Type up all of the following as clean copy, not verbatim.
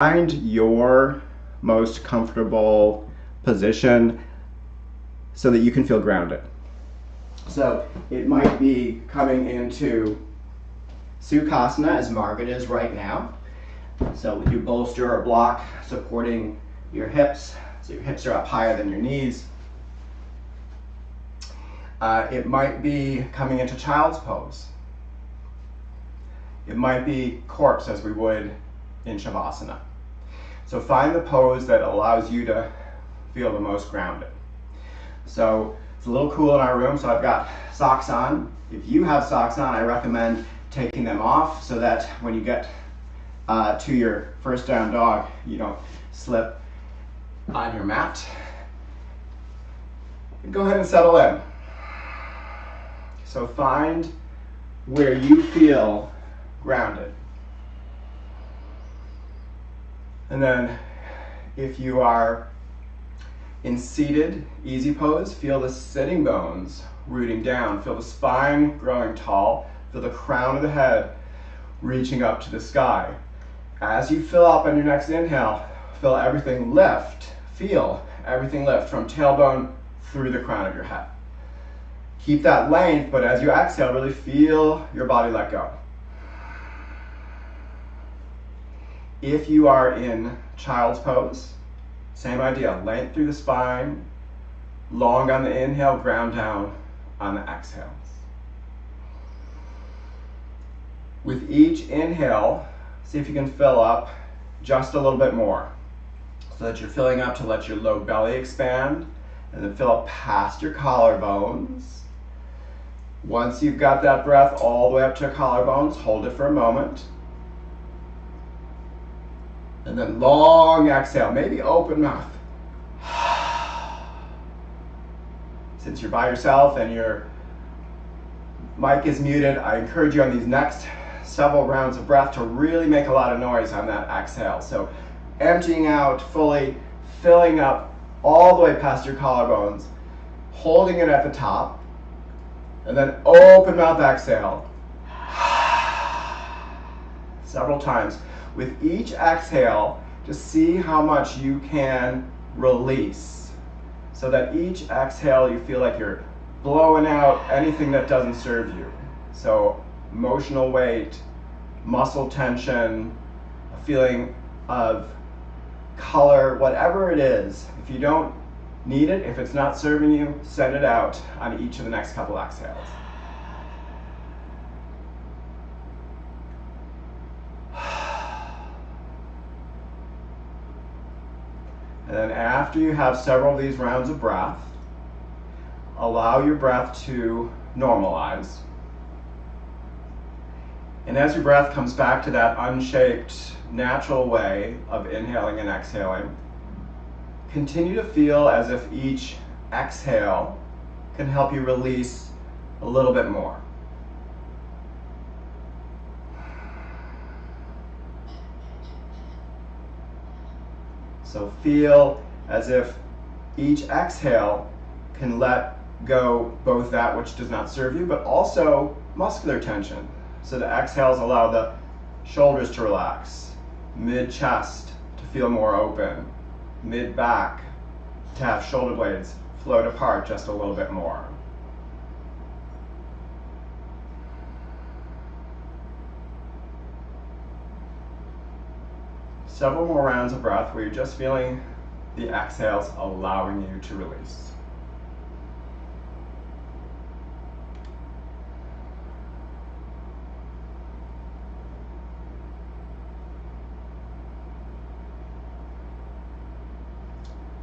Find your most comfortable position so that you can feel grounded. So it might be coming into Sukhasana, as Margaret is right now. So with your bolster or block supporting your hips, so your hips are up higher than your knees. It might be coming into child's pose. It might be corpse, as we would in Shavasana. So find the pose that allows you to feel the most grounded. So it's a little cool in our room, so I've got socks on. If you have socks on, I recommend taking them off so that when you get to your first down dog, you don't slip on your mat. And go ahead and settle in. So find where you feel grounded. And then if you are in seated easy pose, feel the sitting bones rooting down. Feel the spine growing tall. Feel the crown of the head reaching up to the sky. As you fill up on your next inhale, feel everything lift. Feel everything lift from tailbone through the crown of your head. Keep that length, but as you exhale, really feel your body let go. If you are in child's pose, same idea, length through the spine, long on the inhale, ground down on the exhales. With each inhale, see if you can fill up just a little bit more, so that you're filling up to let your low belly expand, and then fill up past your collarbones. Once you've got that breath all the way up to your collarbones, hold it for a moment. And then long exhale, maybe open mouth. Since you're by yourself and your mic is muted, I encourage you on these next several rounds of breath to really make a lot of noise on that exhale. So emptying out fully, filling up all the way past your collarbones, holding it at the top, and then open mouth exhale. Several times. With each exhale, just see how much you can release, so that each exhale you feel like you're blowing out anything that doesn't serve you. So emotional weight, muscle tension, a feeling of color, whatever it is. If you don't need it, if it's not serving you, send it out on each of the next couple exhales. And then after you have several of these rounds of breath, allow your breath to normalize. And as your breath comes back to that unshaped, natural way of inhaling and exhaling, continue to feel as if each exhale can help you release a little bit more. So feel as if each exhale can let go both that which does not serve you, but also muscular tension. So the exhales allow the shoulders to relax, mid-chest to feel more open, mid-back to have shoulder blades float apart just a little bit more. Several more rounds of breath where you're just feeling the exhales allowing you to release.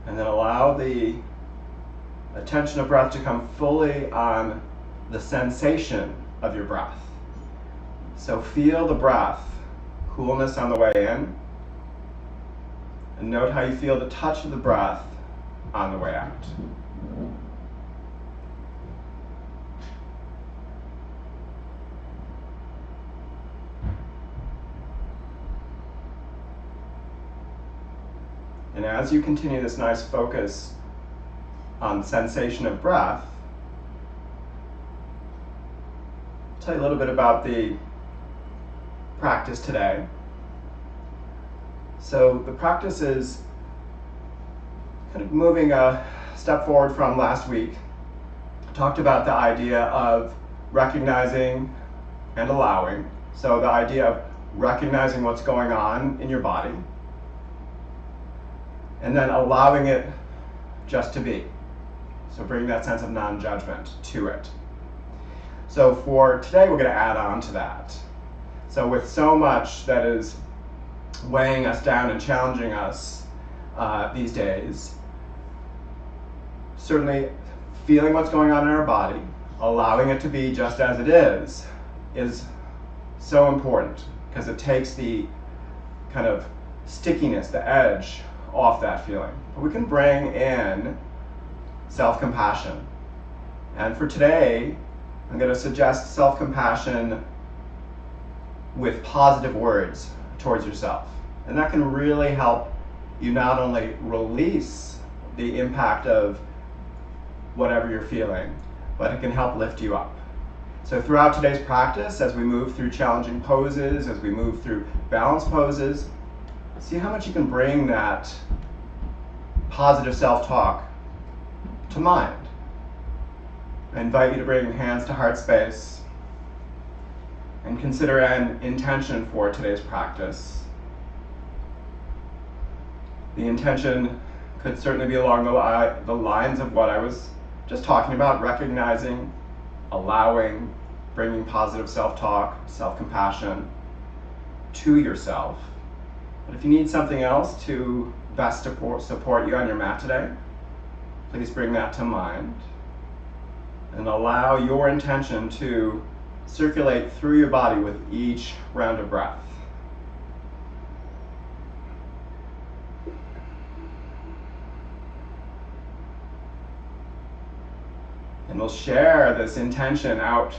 And then allow the attention of breath to come fully on the sensation of your breath. So feel the breath, coolness on the way in, and note how you feel the touch of the breath on the way out. And as you continue this nice focus on sensation of breath, I'll tell you a little bit about the practice today. So the practice is kind of moving a step forward from last week. Talked about the idea of recognizing and allowing. So the idea of recognizing what's going on in your body and then allowing it just to be. So bring that sense of non-judgment to it. So for today, we're going to add on to that. So with so much that is weighing us down and challenging us these days, certainly feeling what's going on in our body, allowing it to be just as it is so important, because it takes the kind of stickiness, the edge off that feeling. But we can bring in self-compassion. And for today, I'm going to suggest self-compassion with positive words towards yourself. And that can really help you not only release the impact of whatever you're feeling, but it can help lift you up. So throughout today's practice, as we move through challenging poses, as we move through balance poses, see how much you can bring that positive self-talk to mind. I invite you to bring hands to heart space and consider an intention for today's practice. The intention could certainly be along the lines of what I was just talking about, recognizing, allowing, bringing positive self-talk, self-compassion to yourself. But if you need something else to best support you on your mat today, please bring that to mind and allow your intention to circulate through your body with each round of breath. And we'll share this intention out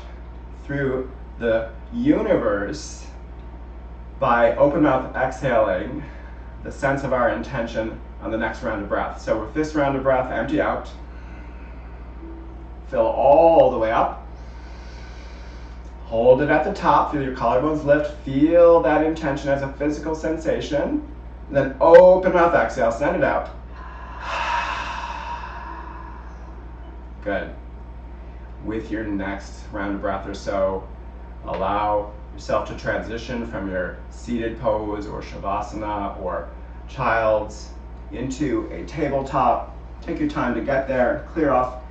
through the universe by open mouth exhaling the sense of our intention on the next round of breath. So with this round of breath, empty out. Fill all the way up. Hold it at the top, feel your collarbones lift. Feel that intention as a physical sensation. And then open mouth exhale, send it out. Good. With your next round of breath or so, allow yourself to transition from your seated pose or shavasana or child's into a tabletop. Take your time to get there, clear off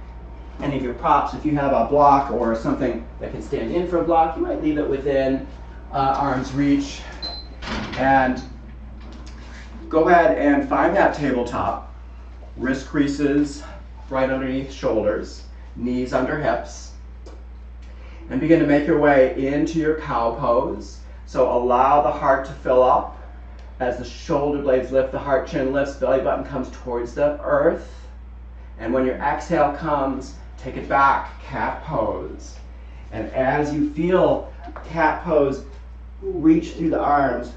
any of your props. If you have a block or something that can stand in for a block, you might leave it within arm's reach. And go ahead and find that tabletop. Wrist creases right underneath shoulders, knees under hips. And begin to make your way into your cow pose. So allow the heart to fill up. As the shoulder blades lift, the heart chin lifts, belly button comes towards the earth. And when your exhale comes, take it back, cat pose. And as you feel cat pose, reach through the arms,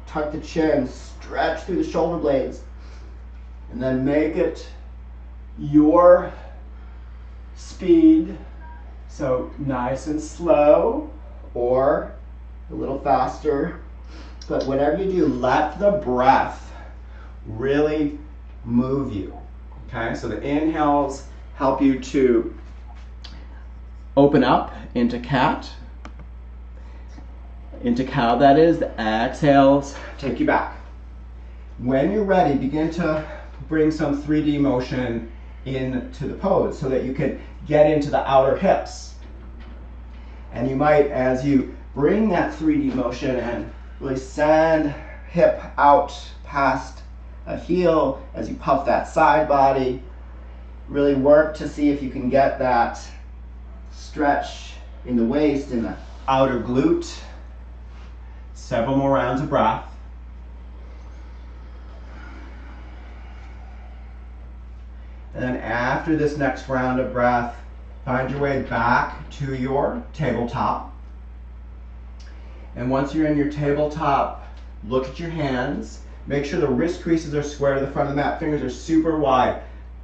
tuck the chin, stretch through the shoulder blades, and then make it your speed. So nice and slow, or a little faster. But whatever you do, let the breath really move you. Okay, so the inhales help you to open up into cat, into cow that is. The exhales take you back. When you're ready, begin to bring some 3D motion into the pose so that you can get into the outer hips. And you might, as you bring that 3D motion and really send hip out past a heel as you puff that side body, really work to see if you can get that stretch in the waist, in the outer glute. Several more rounds of breath. And then after this next round of breath, find your way back to your tabletop. And once you're in your tabletop, look at your hands. Make sure the wrist creases are square to the front of the mat. Fingers are super wide.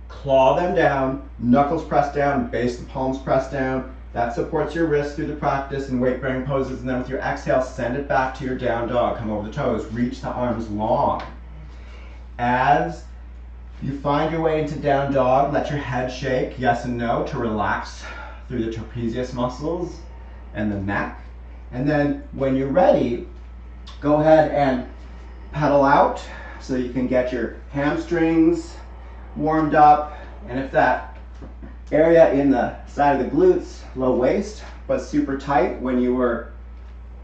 Claw them down, knuckles pressed down, base of the palms pressed down. That supports your wrist through the practice and weight bearing poses, and then with your exhale, send it back to your down dog. Come over the toes, reach the arms long. As you find your way into down dog, let your head shake, yes and no, to relax through the trapezius muscles and the neck. And then when you're ready, go ahead and pedal out so you can get your hamstrings warmed up. And if that area in the side of the glutes, low waist, was super tight when you were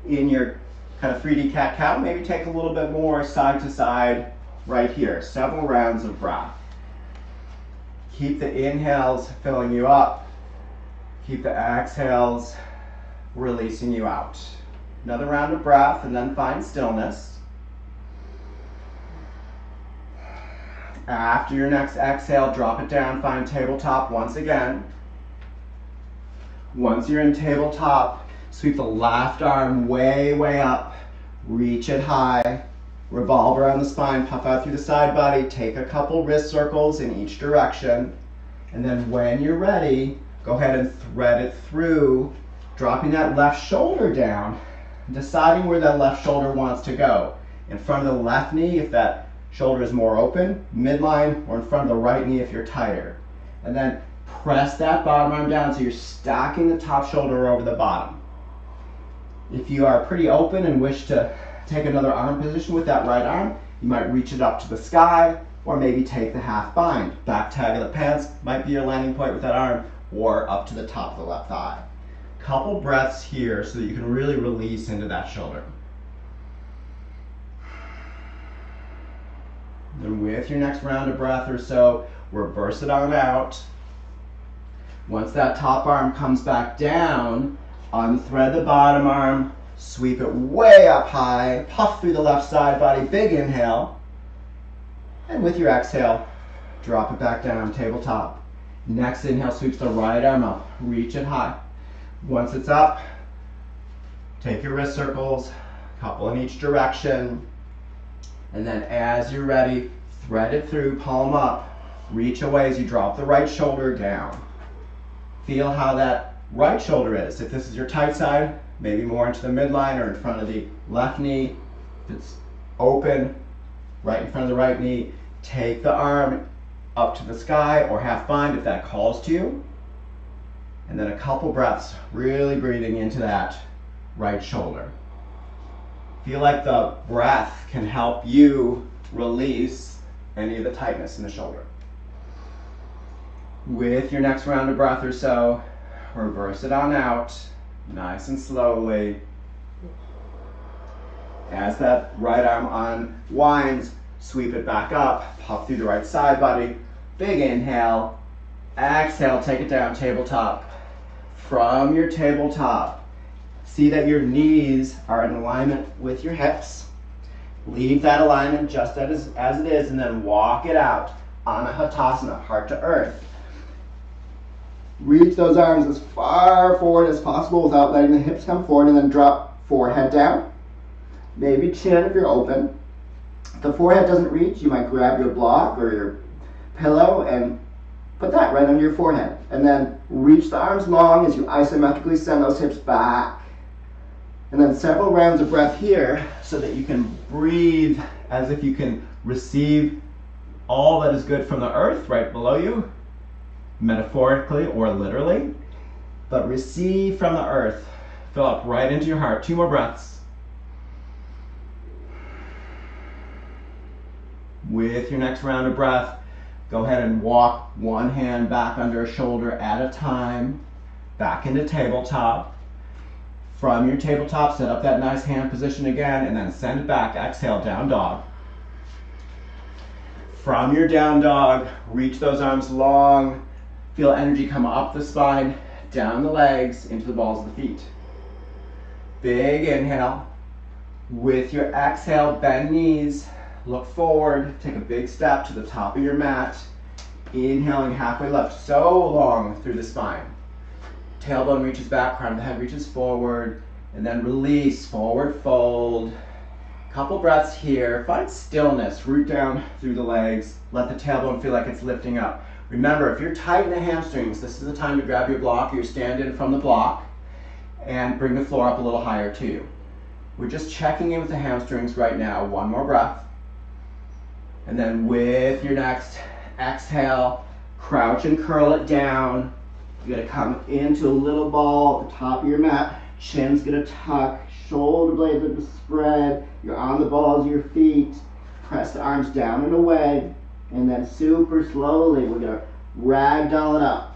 in your kind of 3D cat-cow, maybe take a little bit more side to side right here. Several rounds of breath. Keep the inhales filling you up. Keep the exhales releasing you out. Another round of breath and then find stillness. After your next exhale, drop it down, find tabletop once again. Once you're in tabletop, sweep the left arm way, way up, reach it high, revolve around the spine, puff out through the side body, take a couple wrist circles in each direction, and then when you're ready, go ahead and thread it through, dropping that left shoulder down, deciding where that left shoulder wants to go. In front of the left knee if that shoulder is more open, midline, or in front of the right knee if you're tighter. And then press that bottom arm down so you're stacking the top shoulder over the bottom. If you are pretty open and wish to take another arm position with that right arm, you might reach it up to the sky, or maybe take the half bind. Back tag of the pants might be your landing point with that arm, or up to the top of the left thigh. Couple breaths here so that you can really release into that shoulder. Then with your next round of breath or so, reverse it on out. Once that top arm comes back down, unthread the bottom arm, sweep it way up high, puff through the left side body, big inhale. And with your exhale, drop it back down, tabletop. Next inhale sweeps the right arm up, reach it high. Once it's up, take your wrist circles, couple in each direction. And then as you're ready, thread it through, palm up, reach away as you drop the right shoulder down. Feel how that right shoulder is. If this is your tight side, maybe more into the midline or in front of the left knee. If it's open, right in front of the right knee, take the arm up to the sky or half bind if that calls to you. And then a couple breaths, really breathing into that right shoulder. Feel like the breath can help you release any of the tightness in the shoulder. With your next round of breath or so, reverse it on out, nice and slowly. As that right arm unwinds, sweep it back up, puff through the right side body, big inhale, exhale, take it down, tabletop. From your tabletop, see that your knees are in alignment with your hips. Leave that alignment just as it is, and then walk it out, Anahatasana, heart to earth. Reach those arms as far forward as possible without letting the hips come forward, and then drop forehead down. Maybe chin if you're open. If the forehead doesn't reach, you might grab your block or your pillow and put that right under your forehead. And then reach the arms long as you isometrically send those hips back. And then several rounds of breath here so that you can breathe as if you can receive all that is good from the earth right below you, metaphorically or literally. But receive from the earth. Fill up right into your heart. 2 more breaths. With your next round of breath, go ahead and walk one hand back under a shoulder at a time, back into tabletop. From your tabletop, set up that nice hand position again, and then send it back. Exhale, down dog. From your down dog, reach those arms long. Feel energy come up the spine, down the legs, into the balls of the feet. Big inhale. With your exhale, bend knees. Look forward, take a big step to the top of your mat. Inhaling halfway left, so long through the spine. Tailbone reaches back, crown of the head reaches forward, and then release, forward fold. Couple breaths here, find stillness, root down through the legs. Let the tailbone feel like it's lifting up. Remember, if you're tight in the hamstrings, this is the time to grab your block or your stand-in from the block and bring the floor up a little higher too. We're just checking in with the hamstrings right now. One more breath. And then with your next exhale, crouch and curl it down. You're gonna come into a little ball at the top of your mat. Chin's gonna tuck, shoulder blades are gonna spread. You're on the balls of your feet. Press the arms down and away. And then super slowly, we're gonna ragdoll it up.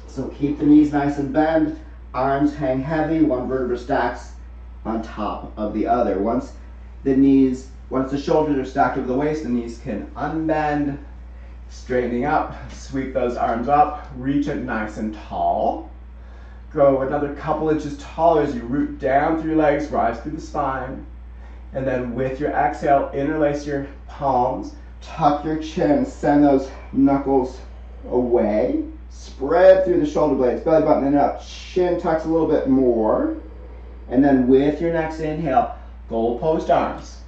So keep the knees nice and bent. Arms hang heavy, one vertebra stacks on top of the other. Once the shoulders are stacked over the waist, the knees can unbend, straightening up, sweep those arms up, reach it nice and tall. Go another couple inches taller as you root down through your legs, rise through the spine. And then with your exhale, interlace your palms, tuck your chin, send those knuckles away. Spread through the shoulder blades, belly button and up. Chin tucks a little bit more. And then with your next inhale, goalpost arms.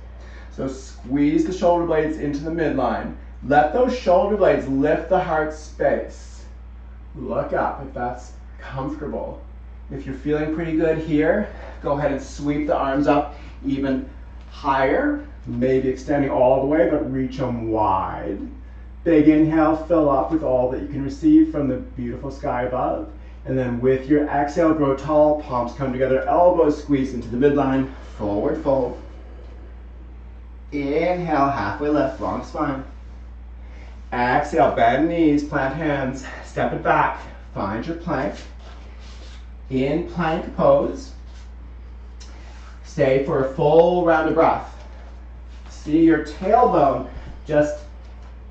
So squeeze the shoulder blades into the midline. Let those shoulder blades lift the heart space. Look up if that's comfortable. If you're feeling pretty good here, go ahead and sweep the arms up even higher. Maybe extending all the way, but reach them wide. Big inhale, fill up with all that you can receive from the beautiful sky above. And then with your exhale, grow tall, palms come together, elbows squeeze into the midline, forward fold. Inhale, halfway lift, long spine. Exhale, bend knees, plant hands, step it back, find your plank. In plank pose, stay for a full round of breath. See your tailbone just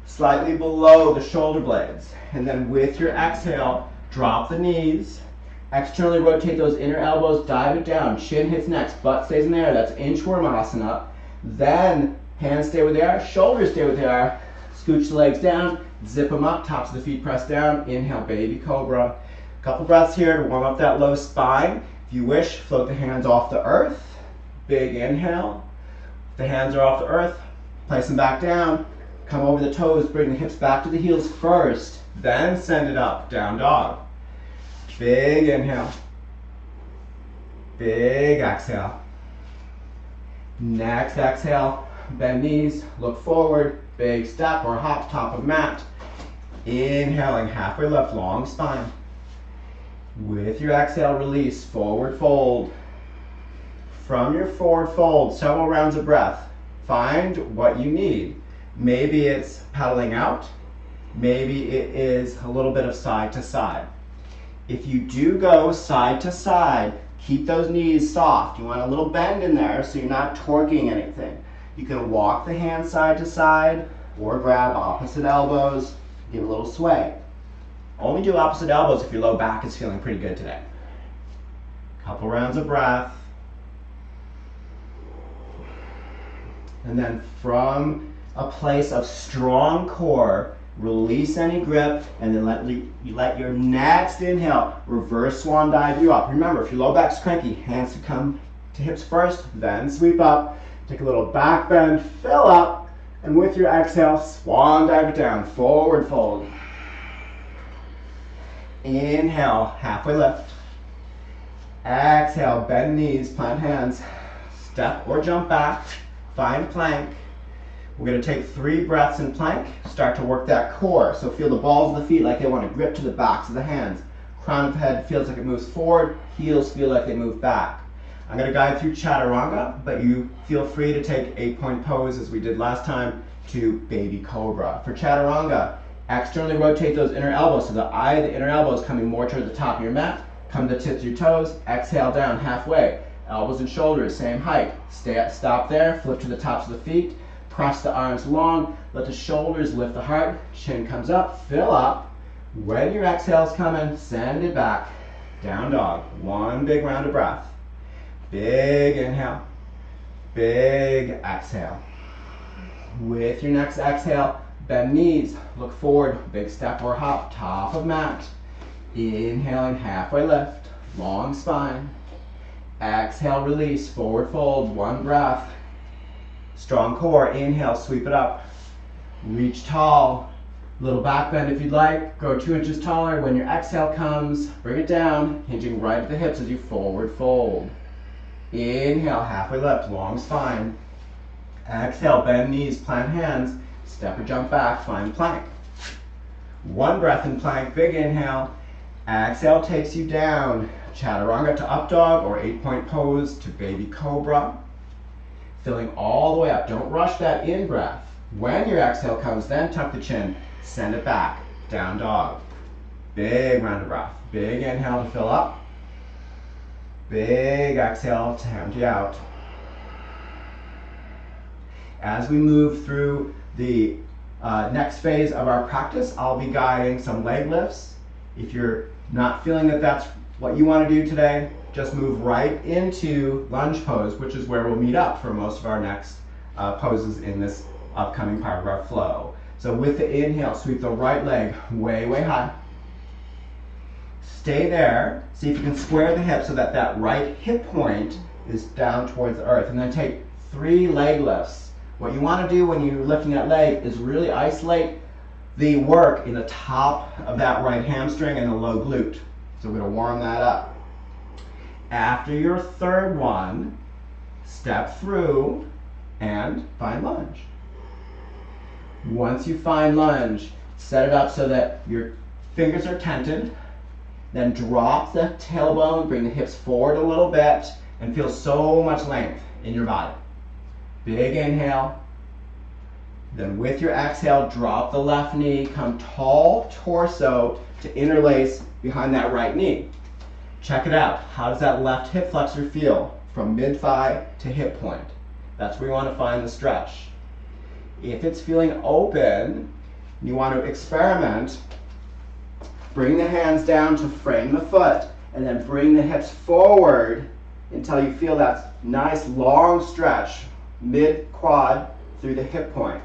slightly below the shoulder blades. And then with your exhale, drop the knees, externally rotate those inner elbows, dive it down, chin hits next, butt stays in there, that's inchworm asana. Then hands stay where they are, shoulders stay where they are, scooch the legs down, zip them up, tops of the feet press down, inhale, baby cobra. Couple breaths here to warm up that low spine. If you wish, float the hands off the earth, big inhale. If the hands are off the earth, place them back down. Come over the toes, bring the hips back to the heels first, then send it up, down dog. Big inhale. Big exhale. Next exhale, bend knees, look forward, big step or hop, top of mat. Inhaling, halfway lift, long spine. With your exhale, release, forward fold. From your forward fold, several rounds of breath. Find what you need. Maybe it's paddling out. Maybe it is a little bit of side to side. If you do go side to side, keep those knees soft. You want a little bend in there so you're not torquing anything. You can walk the hands side to side or grab opposite elbows, give a little sway. Only do opposite elbows if your low back is feeling pretty good today. Couple rounds of breath. And then from a place of strong core, release any grip, and then let your next inhale reverse swan dive you up. Remember, if your low back's cranky, hands to come to hips first, then sweep up. Take a little back bend, fill up, and with your exhale, swan dive it down, forward fold. Inhale, halfway lift. Exhale, bend knees, plant hands, step or jump back, find plank. We're going to take 3 breaths in plank, start to work that core. So feel the balls of the feet like they want to grip to the backs of the hands. Crown of the head feels like it moves forward, heels feel like they move back. I'm going to guide through chaturanga, but you feel free to take 8-point pose as we did last time to baby cobra. For chaturanga, externally rotate those inner elbows so the eye of the inner elbows coming more towards the top of your mat. Come to the tips of your toes, exhale down halfway. Elbows and shoulders, same height. Stop there, flip to the tops of the feet. Press the arms long, let the shoulders lift the heart, chin comes up, fill up. When your exhale's coming, send it back, down dog. One big round of breath. Big inhale, big exhale. With your next exhale, bend knees, look forward, big step or hop, top of mat. Inhaling, halfway lift, long spine. Exhale, release, forward fold, one breath. Strong core, inhale, sweep it up. Reach tall, Little back bend if you'd like. Grow 2 inches taller. When your exhale comes, bring it down, hinging right at the hips as you forward fold. Inhale, halfway lift, long spine. Exhale, bend knees, plant hands, step or jump back, find plank. 1 breath in plank, big inhale. Exhale takes you down. Chaturanga to up dog or 8-point pose to baby cobra. Filling all the way up. Don't rush that in breath. When your exhale comes, then tuck the chin, send it back, down dog. Big round of breath. Big inhale to fill up. Big exhale to empty out. As we move through the next phase of our practice, I'll be guiding some leg lifts. If you're not feeling that that's what you want to do today, just move right into lunge pose, which is where we'll meet up for most of our next poses in this upcoming part of our flow. So with the inhale, sweep the right leg way, way high. Stay there. See if you can square the hips so that that right hip point is down towards the earth. And then take 3 leg lifts. What you want to do when you're lifting that leg is really isolate the work in the top of that right hamstring and the low glute. So we're going to warm that up. After your 3rd one, step through and find lunge. Once you find lunge, set it up so that your fingers are tented. Then drop the tailbone, bring the hips forward a little bit, and feel so much length in your body. Big inhale. Then with your exhale, drop the left knee, come tall torso to interlace behind that right knee. Check it out. How does that left hip flexor feel from mid-thigh to hip point? That's where you want to find the stretch. If it's feeling open, you want to experiment. Bring the hands down to frame the foot, and then bring the hips forward until you feel that nice long stretch mid-quad through the hip point.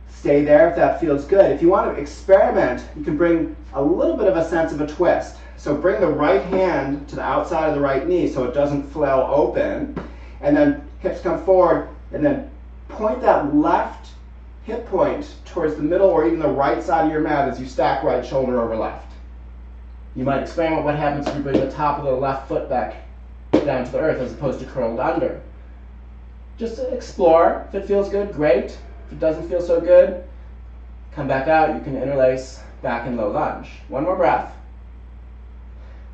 Stay there if that feels good. If you want to experiment, you can bring a little bit of a sense of a twist. So bring the right hand to the outside of the right knee so it doesn't flail open, and then hips come forward, and then point that left hip point towards the middle or even the right side of your mat as you stack right shoulder over left. You might experiment what happens if you bring the top of the left foot back down to the earth as opposed to curled under. Just explore. If it feels good, great. If it doesn't feel so good, come back out. You can interlace back in low lunge. 1 more breath.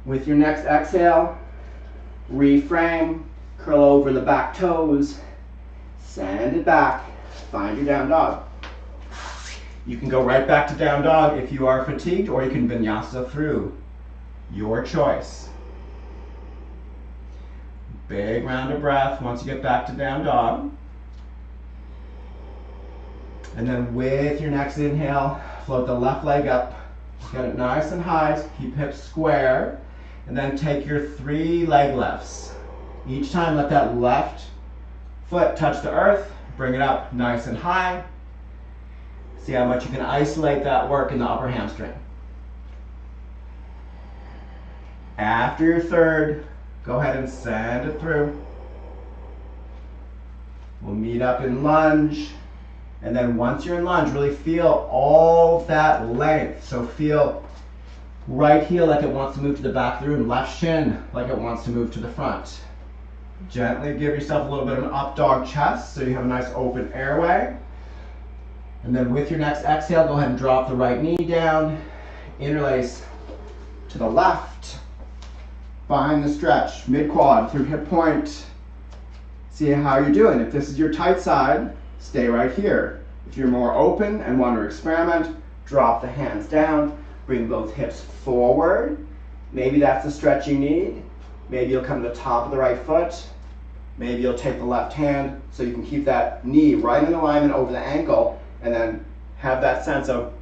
With your next exhale, reframe, curl over the back toes, send it back, find your down dog. You can go right back to down dog if you are fatigued, or you can vinyasa through. Your choice. Big round of breath once you get back to down dog. And then with your next inhale, float the left leg up. Get it nice and high, keep hips square. And then take your 3 leg lifts. Each time let that left foot touch the earth, bring it up nice and high. See how much you can isolate that work in the upper hamstring. After your 3rd, go ahead and send it through. We'll meet up in lunge. And then once you're in lunge, really feel all that length. So feel right heel like it wants to move to the back of the room, left shin like it wants to move to the front. Gently give yourself a little bit of an up dog chest so you have a nice open airway. And then with your next exhale, go ahead and drop the right knee down, interlace to the left. Find the stretch, mid-quad through hip point. See how you're doing. If this is your tight side, stay right here. If you're more open and want to experiment, drop the hands down, bring both hips forward. Maybe that's the stretch you need. Maybe you'll come to the top of the right foot. Maybe you'll take the left hand so you can keep that knee right in alignment over the ankle, and then have that sense of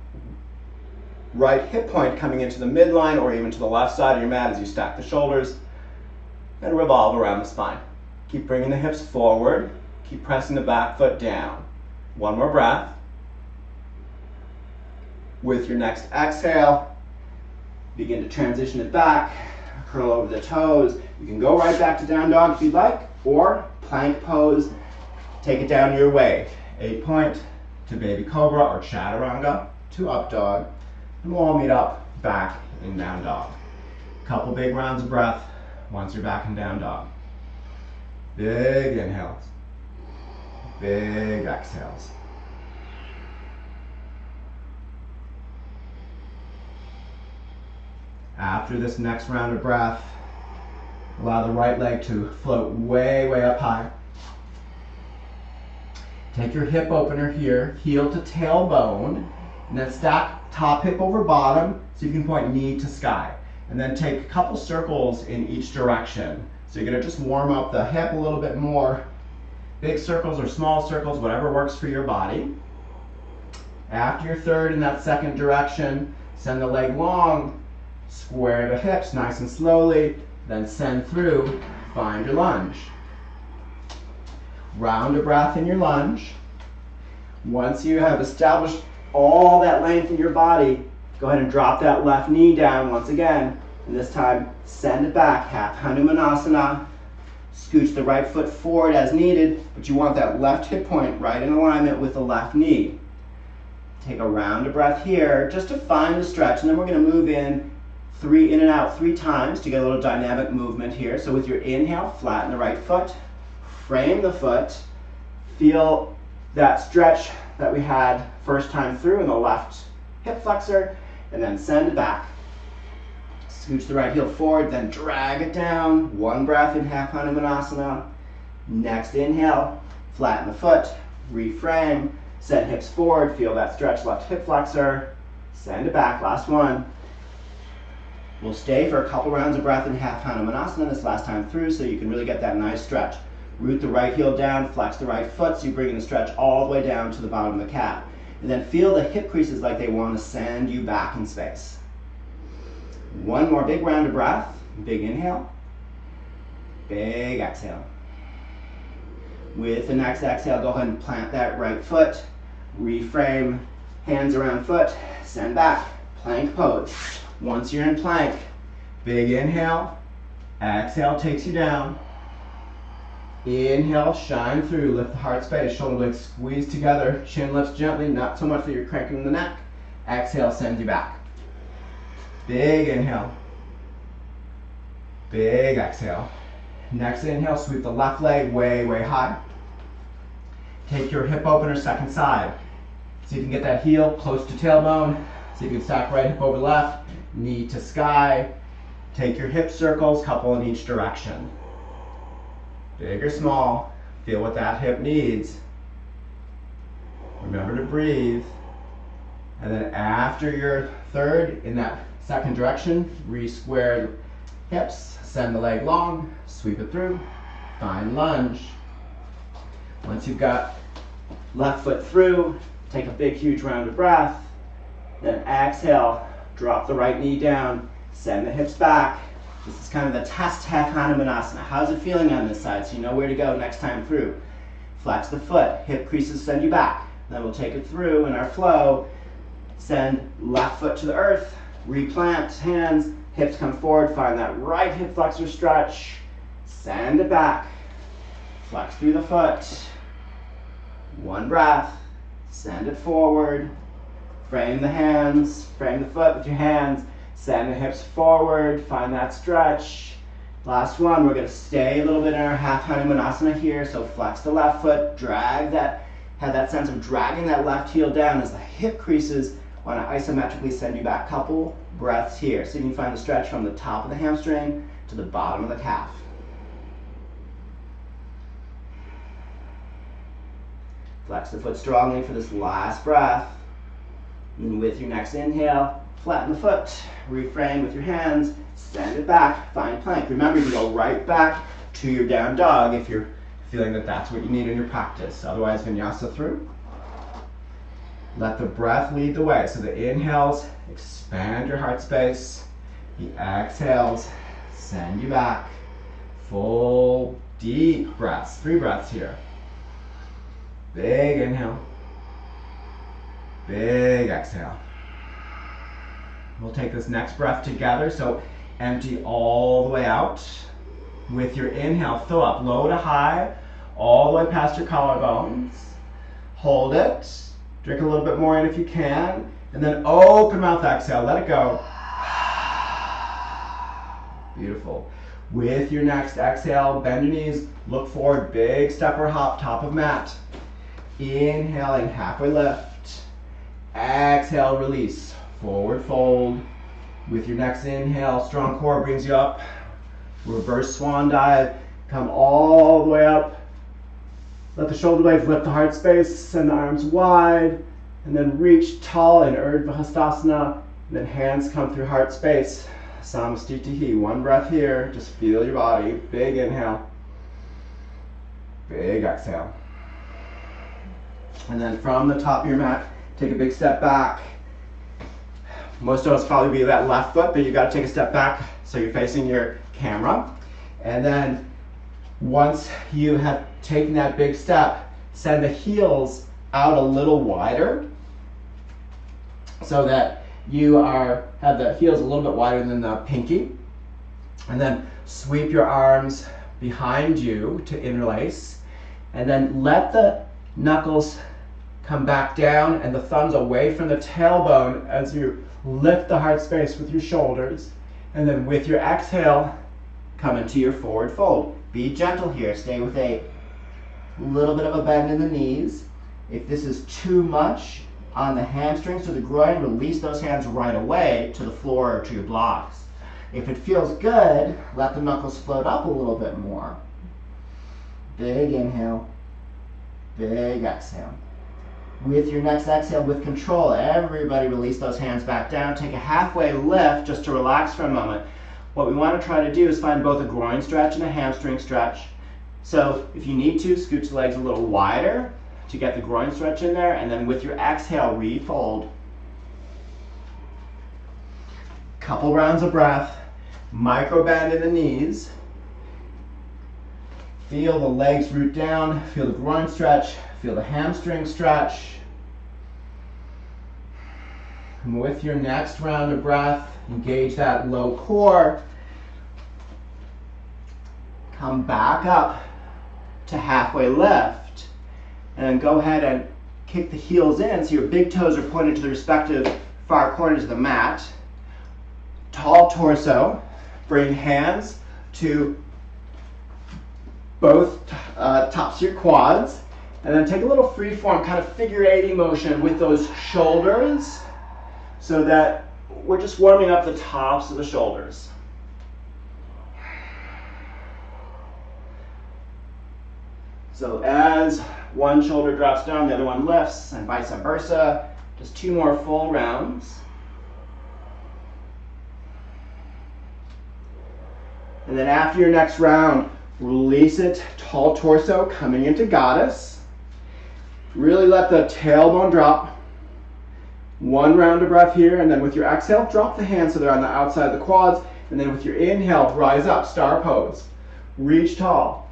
right hip point coming into the midline or even to the left side of your mat as you stack the shoulders and revolve around the spine. Keep bringing the hips forward. Keep pressing the back foot down. 1 more breath. With your next exhale, begin to transition it back. Curl over the toes. You can go right back to down dog if you'd like, or plank pose. Take it down your way. 8 point, to baby cobra or chaturanga to up dog, and we'll all meet up back in down dog. Couple big rounds of breath once you're back in down dog. Big inhales, big exhales. After this next round of breath, allow the right leg to float way, way up high. Take your hip opener here, heel to tailbone, and then stack top hip over bottom so you can point knee to sky. And then take a couple circles in each direction. So you're gonna just warm up the hip a little bit more. Big circles or small circles, whatever works for your body. After your third in that second direction, send the leg long, square the hips nice and slowly, then send through, find your lunge. Round of breath in your lunge. Once you have established all that length in your body, go ahead and drop that left knee down once again, and this time send it back, half Hanumanasana. Scooch the right foot forward as needed, but you want that left hip point right in alignment with the left knee. Take a round of breath here just to find the stretch, and then we're going to move in and out 3 times to get a little dynamic movement here. So with your inhale, flatten the right foot, frame the foot, feel that stretch that we had first time through in the left hip flexor, and then send it back. Scooch the right heel forward, then drag it down. 1 breath in half Hanumanasana. Next inhale, flatten the foot, reframe, send hips forward, feel that stretch left hip flexor, send it back, last one. We'll stay for a couple rounds of breath in half Hanumanasana this last time through so you can really get that nice stretch. Root the right heel down, flex the right foot so you bring the stretch all the way down to the bottom of the calf. And then feel the hip creases like they want to send you back in space. 1 more big round of breath. Big inhale, big exhale. With the next exhale, go ahead and plant that right foot, reframe, hands around foot, send back, plank pose. Once you're in plank, big inhale, exhale takes you down. Inhale, shine through, lift the heart space, shoulder blades squeeze together, chin lifts gently, not so much that you're cranking the neck. Exhale, send you back. Big inhale, big exhale. Next inhale, sweep the left leg way, way high. Take your hip opener second side. So you can get that heel close to tailbone. So you can stack right hip over left, knee to sky. Take your hip circles, couple in each direction. Big or small, feel what that hip needs. Remember to breathe. And then after your third, in that second direction, re-square the hips, send the leg long, sweep it through, find lunge. Once you've got left foot through, take a big, huge round of breath. Then exhale, drop the right knee down, send the hips back. This is kind of the test half Hanumanasana. How's it feeling on this side so you know where to go next time through? Flex the foot, hip creases send you back. Then we'll take it through in our flow. Send left foot to the earth, replant hands, hips come forward, find that right hip flexor stretch, send it back, flex through the foot. 1 breath, send it forward, frame the hands, frame the foot with your hands, send the hips forward, find that stretch. Last one, we're gonna stay a little bit in our half Hanumanasana here, so flex the left foot, drag that, have that sense of dragging that left heel down as the hip creases want to isometrically send you back. Couple breaths here, so you can find the stretch from the top of the hamstring to the bottom of the calf. Flex the foot strongly for this last breath. And with your next inhale, flatten the foot, reframe with your hands, send it back, find plank. Remember, you can go right back to your down dog if you're feeling that that's what you need in your practice. Otherwise, vinyasa through. Let the breath lead the way. So the inhales, expand your heart space. The exhales, send you back. Full, deep breaths. 3 breaths here. Big inhale. Big exhale. We'll take this next breath together. So empty all the way out. With your inhale, fill up low to high, all the way past your collarbones. Hold it. Drink a little bit more in if you can. And then open mouth exhale, let it go. Beautiful. With your next exhale, bend your knees, look forward, big step or hop, top of mat. Inhaling, halfway lift. Exhale, release, forward fold. With your next inhale, strong core brings you up. Reverse swan dive, come all the way up. Let the shoulder blades lift the heart space, send the arms wide, and then reach tall in Urdhva Hastasana, and then hands come through heart space. Samastitihi, one breath here, just feel your body. Big inhale, big exhale. And then from the top of your mat, take a big step back. Most of us probably be that left foot, but you got to take a step back so you're facing your camera. And then once you have taken that big step, send the heels out a little wider so that you have the heels a little bit wider than the pinky. And then sweep your arms behind you to interlace. And then let the knuckles come back down and the thumbs away from the tailbone as you lift the heart space with your shoulders. And then with your exhale, come into your forward fold. Be gentle here. Stay with a little bit of a bend in the knees. If this is too much on the hamstrings or the groin, release those hands right away to the floor or to your blocks. If it feels good, let the knuckles float up a little bit more. Big inhale, big exhale. With your next exhale, with control, everybody release those hands back down. Take a halfway lift just to relax for a moment. What we want to try to do is find both a groin stretch and a hamstring stretch. So if you need to, scooch the legs a little wider to get the groin stretch in there, and then with your exhale, refold. Couple rounds of breath, micro bend in the knees. Feel the legs root down, feel the groin stretch, feel the hamstring stretch. And with your next round of breath, engage that low core. Come back up to halfway lift. And then go ahead and kick the heels in so your big toes are pointed to the respective far corners of the mat. Tall torso. Bring hands to both tops of your quads. And then take a little free form, kind of figure 80 motion with those shoulders so that we're just warming up the tops of the shoulders. So as one shoulder drops down, the other one lifts, and vice versa. Just 2 more full rounds. And then after your next round, release it, tall torso, coming into goddess. Really let the tailbone drop. 1 round of breath here, and then with your exhale, drop the hands so they're on the outside of the quads. And then with your inhale, rise up, star pose. Reach tall.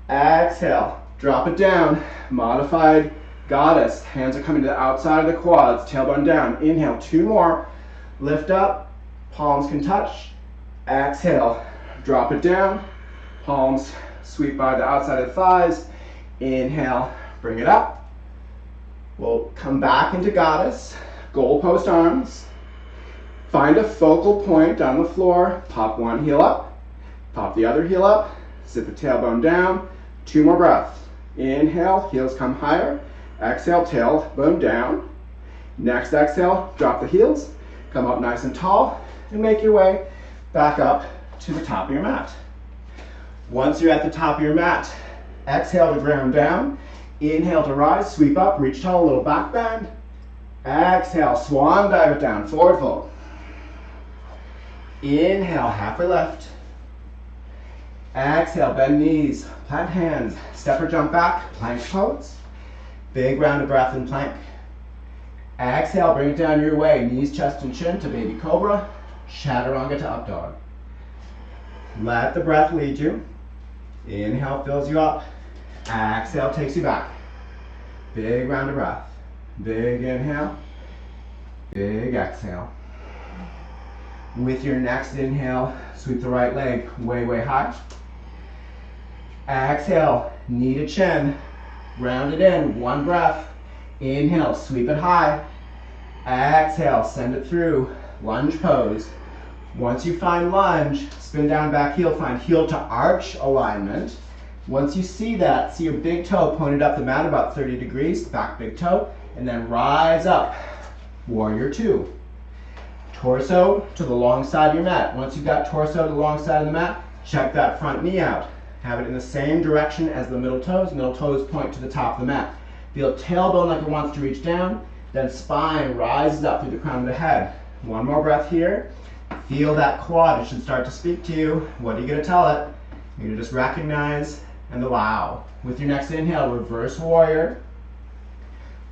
Exhale, drop it down. Modified goddess. Hands are coming to the outside of the quads, tailbone down. Inhale, 2 more. Lift up, palms can touch. Exhale, drop it down. Palms sweep by the outside of the thighs. Inhale, bring it up. We'll come back into goddess. Goalpost arms. Find a focal point on the floor. Pop one heel up. Pop the other heel up. Sit the tailbone down. 2 more breaths. Inhale, heels come higher. Exhale, tailbone down. Next exhale, drop the heels. Come up nice and tall and make your way back up to the top of your mat. Once you're at the top of your mat, exhale to ground down. Inhale to rise, sweep up, reach tall, a little back bend. Exhale, swan dive it down, forward fold. Inhale, halfway lift. Exhale, bend knees, plant hands, step or jump back, plank pose. Big round of breath in plank. Exhale, bring it down your way, knees, chest, and chin to baby cobra, chaturanga to up dog. Let the breath lead you. Inhale fills you up. Exhale takes you back. Big round of breath. Big inhale. Big exhale. With your next inhale, sweep the right leg way, way high. Exhale, knee to chin. Round it in, 1 breath. Inhale, sweep it high. Exhale, send it through. Lunge pose. Once you find lunge, spin down, back heel, find heel to arch alignment. Once you see that, see your big toe pointed up the mat about 30 degrees, back big toe, and then rise up. Warrior two. Torso to the long side of your mat. Once you've got torso to the long side of the mat, check that front knee out. Have it in the same direction as the middle toes. Middle toes point to the top of the mat. Feel tailbone like it wants to reach down, then spine rises up through the crown of the head. One more breath here. Feel that quad. It should start to speak to you. What are you going to tell it? You're going to just recognize and allow. With your next inhale, reverse warrior.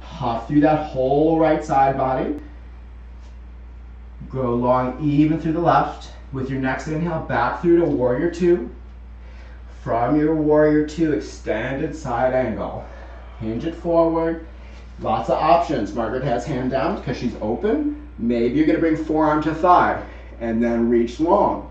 Puff through that whole right side body. Go long even through the left. With your next inhale, back through to warrior two. From your warrior two, extended side angle. Hinge it forward. Lots of options. Margaret has hand down because she's open. Maybe you're going to bring forearm to thigh and then reach long.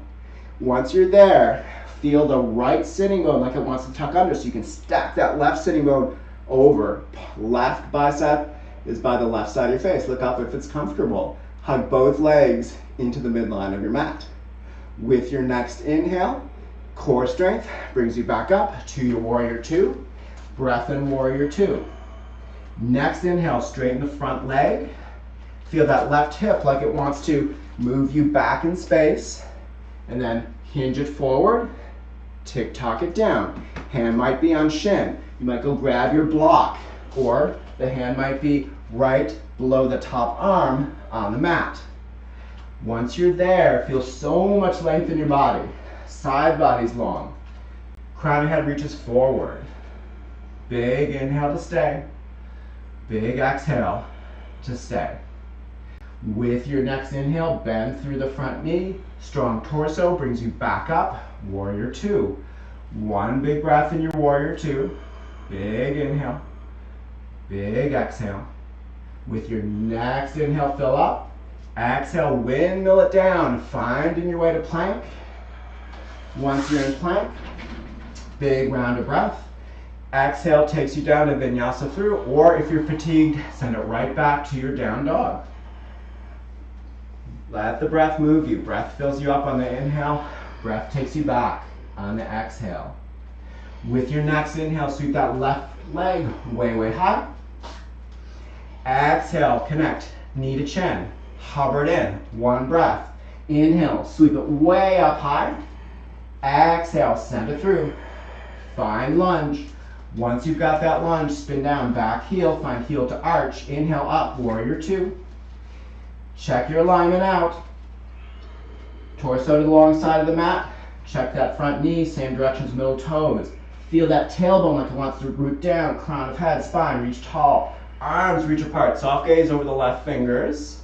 Once you're there, feel the right sitting bone like it wants to tuck under, so you can stack that left sitting bone over. Left bicep is by the left side of your face. Look up if it's comfortable. Hug both legs into the midline of your mat. With your next inhale, core strength brings you back up to your warrior two. Breath in warrior two. Next inhale, straighten the front leg. Feel that left hip like it wants to move you back in space. And then hinge it forward. Tick-tock it down. Hand might be on shin. You might go grab your block, or the hand might be right below the top arm on the mat. Once you're there, feel so much length in your body. Side body's long. Crown of head reaches forward. Big inhale to stay. Big exhale to stay. With your next inhale, bend through the front knee. Strong torso brings you back up. Warrior two. One big breath in your warrior two. Big inhale. Big exhale. With your next inhale, fill up. Exhale, windmill it down. Finding your way to plank. Once you're in plank, big round of breath. Exhale takes you down to Vinyasa through, or if you're fatigued, send it right back to your down dog. Let the breath move you. Breath fills you up on the inhale. Breath takes you back on the exhale. With your next inhale, sweep that left leg way, way high. Exhale, connect, knee to chin. Hover it in, one breath. Inhale, sweep it way up high. Exhale, send it through. Find lunge. Once you've got that lunge, spin down, back heel, find heel to arch. Inhale up, warrior two. Check your alignment out. Torso to the long side of the mat. Check that front knee, same direction as middle toes. Feel that tailbone like it wants to root down, crown of head, spine, reach tall. Arms reach apart, soft gaze over the left fingers.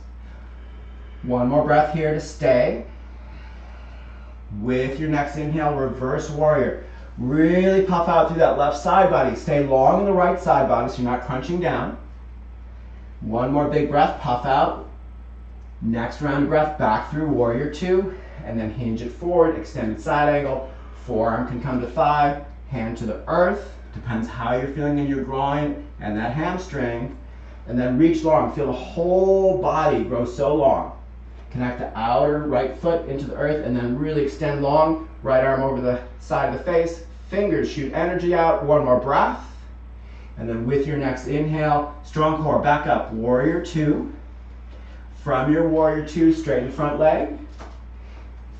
One more breath here to stay. With your next inhale, reverse warrior. Really puff out through that left side body. Stay long in the right side body so you're not crunching down. One more big breath, puff out. Next round of breath, back through warrior two, and then hinge it forward, extended side angle. Forearm can come to thigh, hand to the earth. Depends how you're feeling in your groin and that hamstring. And then reach long, feel the whole body grow so long. Connect the outer right foot into the earth and then really extend long. Right arm over the side of the face. Fingers shoot energy out. One more breath. And then with your next inhale, strong core, back up. Warrior two. From your warrior two, straighten front leg.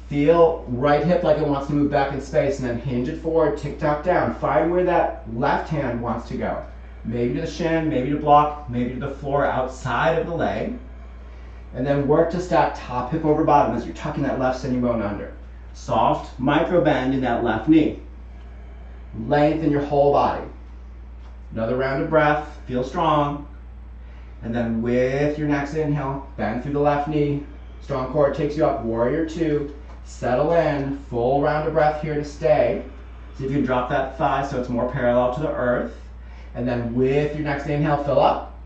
Feel right hip like it wants to move back in space, and then hinge it forward, tick-tock down. Find where that left hand wants to go. Maybe to the shin, maybe to block, maybe to the floor outside of the leg. And then work to stack top hip over bottom as you're tucking that left sitting bone under. Soft micro bend in that left knee. Lengthen your whole body. Another round of breath, feel strong. And then with your next inhale, bend through the left knee. Strong core takes you up, warrior two. Settle in, full round of breath here to stay. See if you can drop that thigh so it's more parallel to the earth. And then with your next inhale, fill up.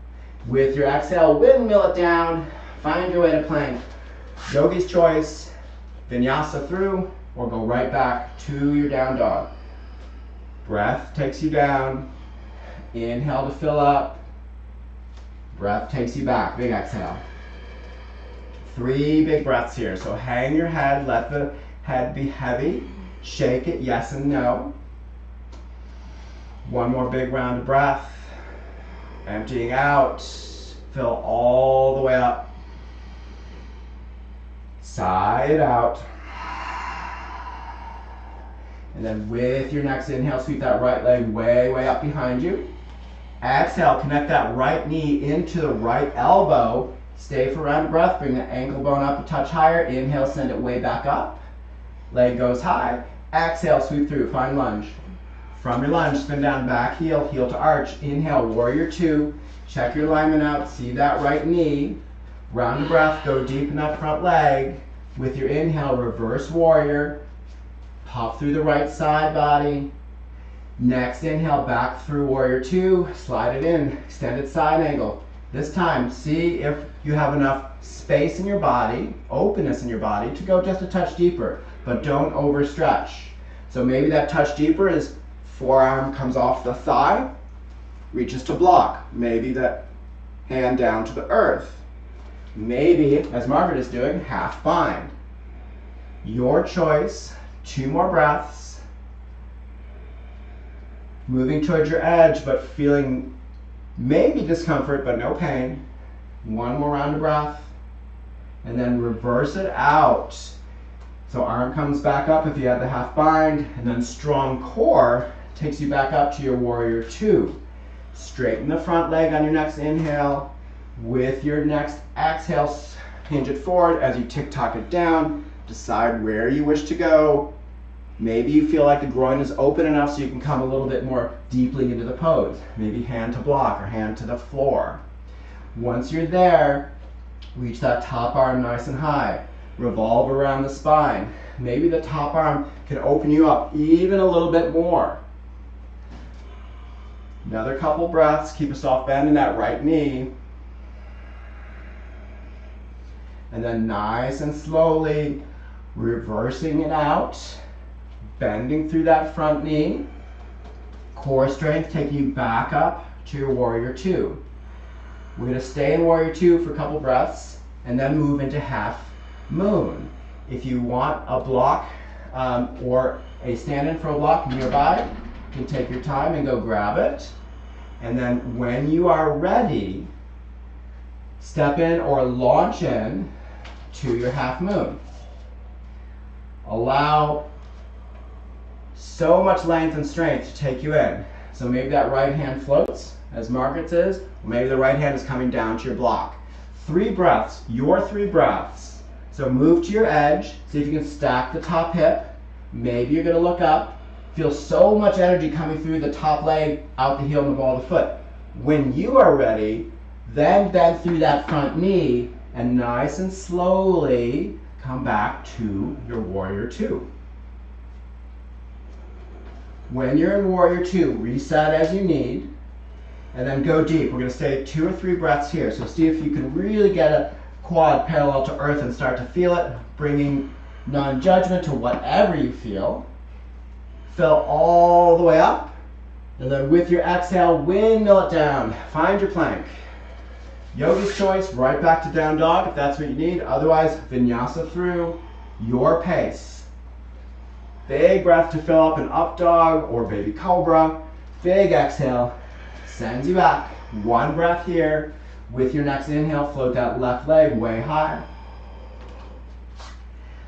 With your exhale, windmill it down. Find your way to plank. Yogi's choice, Vinyasa through, or go right back to your down dog. Breath takes you down. Inhale to fill up. Breath takes you back. Big exhale. 3 big breaths here. So hang your head, let the head be heavy. Shake it, yes and no. 1 more big round of breath. Emptying out. Fill all the way up. Sigh it out. And then with your next inhale, sweep that right leg way, way up behind you. Exhale, connect that right knee into the right elbow. Stay for a round of breath. Bring the ankle bone up a touch higher. Inhale, send it way back up. Leg goes high. Exhale, sweep through, find lunge. From your lunge, spin down, back heel, heel to arch. Inhale, warrior 2. Check your alignment out, see that right knee. Round of breath, go deep in that front leg. With your inhale, reverse warrior. Pop through the right side body. Next inhale, back through warrior 2. Slide it in, extended side angle. This time, see if you have enough space in your body, openness in your body, to go just a touch deeper, but don't overstretch. So maybe that touch deeper is forearm comes off the thigh, reaches to block. Maybe that hand down to the earth. Maybe, as Margaret is doing, half bind. Your choice. 2 more breaths. Moving towards your edge, but feeling maybe discomfort, but no pain. 1 more round of breath. And then reverse it out. So arm comes back up if you have the half bind, and then strong core takes you back up to your warrior 2. Straighten the front leg on your next inhale. With your next exhale, hinge it forward as you tick-tock it down. Decide where you wish to go. Maybe you feel like the groin is open enough so you can come a little bit more deeply into the pose. Maybe hand to block or hand to the floor. Once you're there, reach that top arm nice and high. Revolve around the spine. Maybe the top arm can open you up even a little bit more. Another couple breaths. Keep a soft bend in that right knee. And then nice and slowly reversing it out. Bending through that front knee. Core strength taking you back up to your warrior 2. We're going to stay in warrior 2 for a couple breaths and then move into half moon. If you want a block or a stand-in for a block nearby, you can take your time and go grab it. And then when you are ready, step in or launch in to your half moon. Allow so much length and strength to take you in. So maybe that right hand floats, as Margaret's is, or maybe the right hand is coming down to your block. 3 breaths, your 3 breaths. So move to your edge, see if you can stack the top hip. Maybe you're going to look up. Feel so much energy coming through the top leg, out the heel and the ball of the foot. When you are ready, then bend through that front knee and nice and slowly come back to your warrior 2. When you're in warrior 2, reset as you need, and then go deep. We're going to stay 2 or 3 breaths here. So see if you can really get a quad parallel to earth and start to feel it, bringing non-judgment to whatever you feel. Fill all the way up, and then with your exhale, windmill it down. Find your plank. Yogi's choice, right back to down dog if that's what you need. Otherwise, vinyasa through your pace. Big breath to fill up an up dog or baby cobra. Big exhale, sends you back. 1 breath here. With your next inhale, float that left leg way high.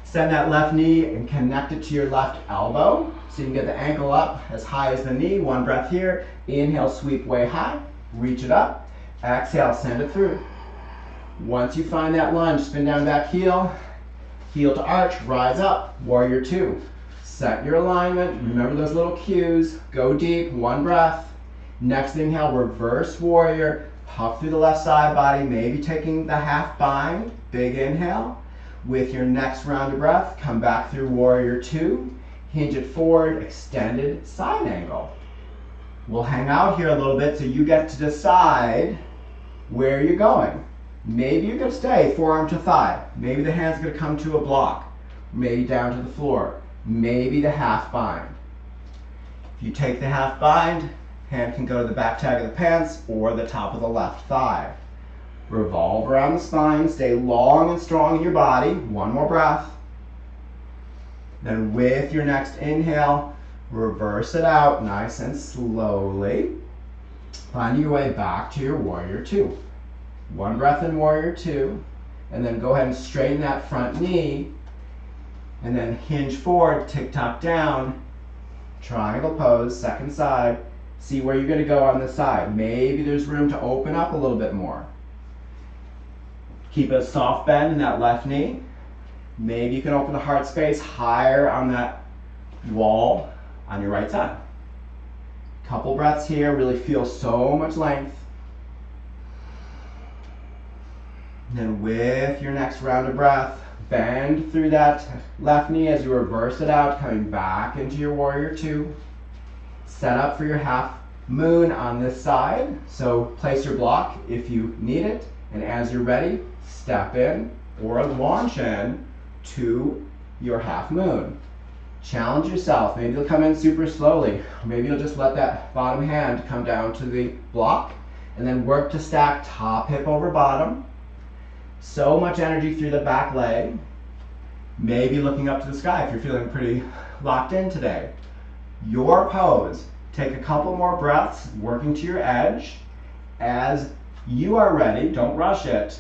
Send that left knee and connect it to your left elbow. So you can get the ankle up as high as the knee. 1 breath here. Inhale, sweep way high. Reach it up. Exhale, send it through. Once you find that lunge, spin down back heel. Heel to arch, rise up. Warrior 2. Set your alignment. Remember those little cues. Go deep. 1 breath. Next inhale, reverse warrior. Puff through the left side body. Maybe taking the half bind. Big inhale. With your next round of breath, come back through warrior 2. Hinge it forward, extended side angle. We'll hang out here a little bit so you get to decide where you're going. Maybe you're going to stay forearm to thigh. Maybe the hand's going to come to a block. Maybe down to the floor. Maybe the half bind. If you take the half bind, hand can go to the back tag of the pants or the top of the left thigh. Revolve around the spine, stay long and strong in your body. One more breath. Then with your next inhale, reverse it out nice and slowly. Find your way back to your warrior two. One breath in warrior two, and then go ahead and straighten that front knee, and then hinge forward, tick-tock down, triangle pose, second side. See where you're gonna go on this side. Maybe there's room to open up a little bit more. Keep a soft bend in that left knee. Maybe you can open the heart space higher on that wall on your right side. Couple breaths here, really feel so much length. And then with your next round of breath, bend through that left knee as you reverse it out, coming back into your warrior two. Set up for your half moon on this side. So place your block if you need it. And as you're ready, step in or launch in to your half moon. Challenge yourself. Maybe you'll come in super slowly. Maybe you'll just let that bottom hand come down to the block and then work to stack top hip over bottom. So much energy through the back leg. Maybe looking up to the sky if you're feeling pretty locked in today. Your pose. Take a couple more breaths, working to your edge. As you are ready, don't rush it.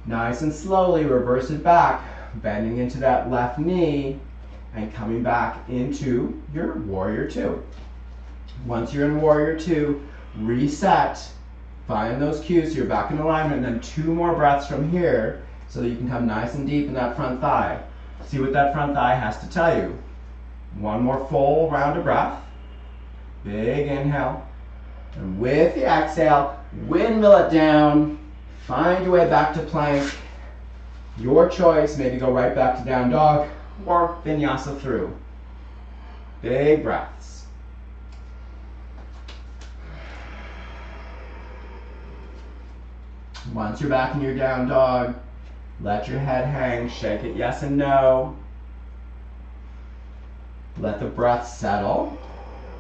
Nice and slowly reverse it back, bending into that left knee and coming back into your warrior two. Once you're in warrior two, reset, find those cues so you're back in alignment, and then two more breaths from here so that you can come nice and deep in that front thigh. See what that front thigh has to tell you. One more full round of breath. Big inhale. And with the exhale, windmill it down. Find your way back to plank. Your choice, maybe go right back to down dog or vinyasa through. Big breaths. Once you're back in your down dog, let your head hang, shake it yes and no. Let the breath settle.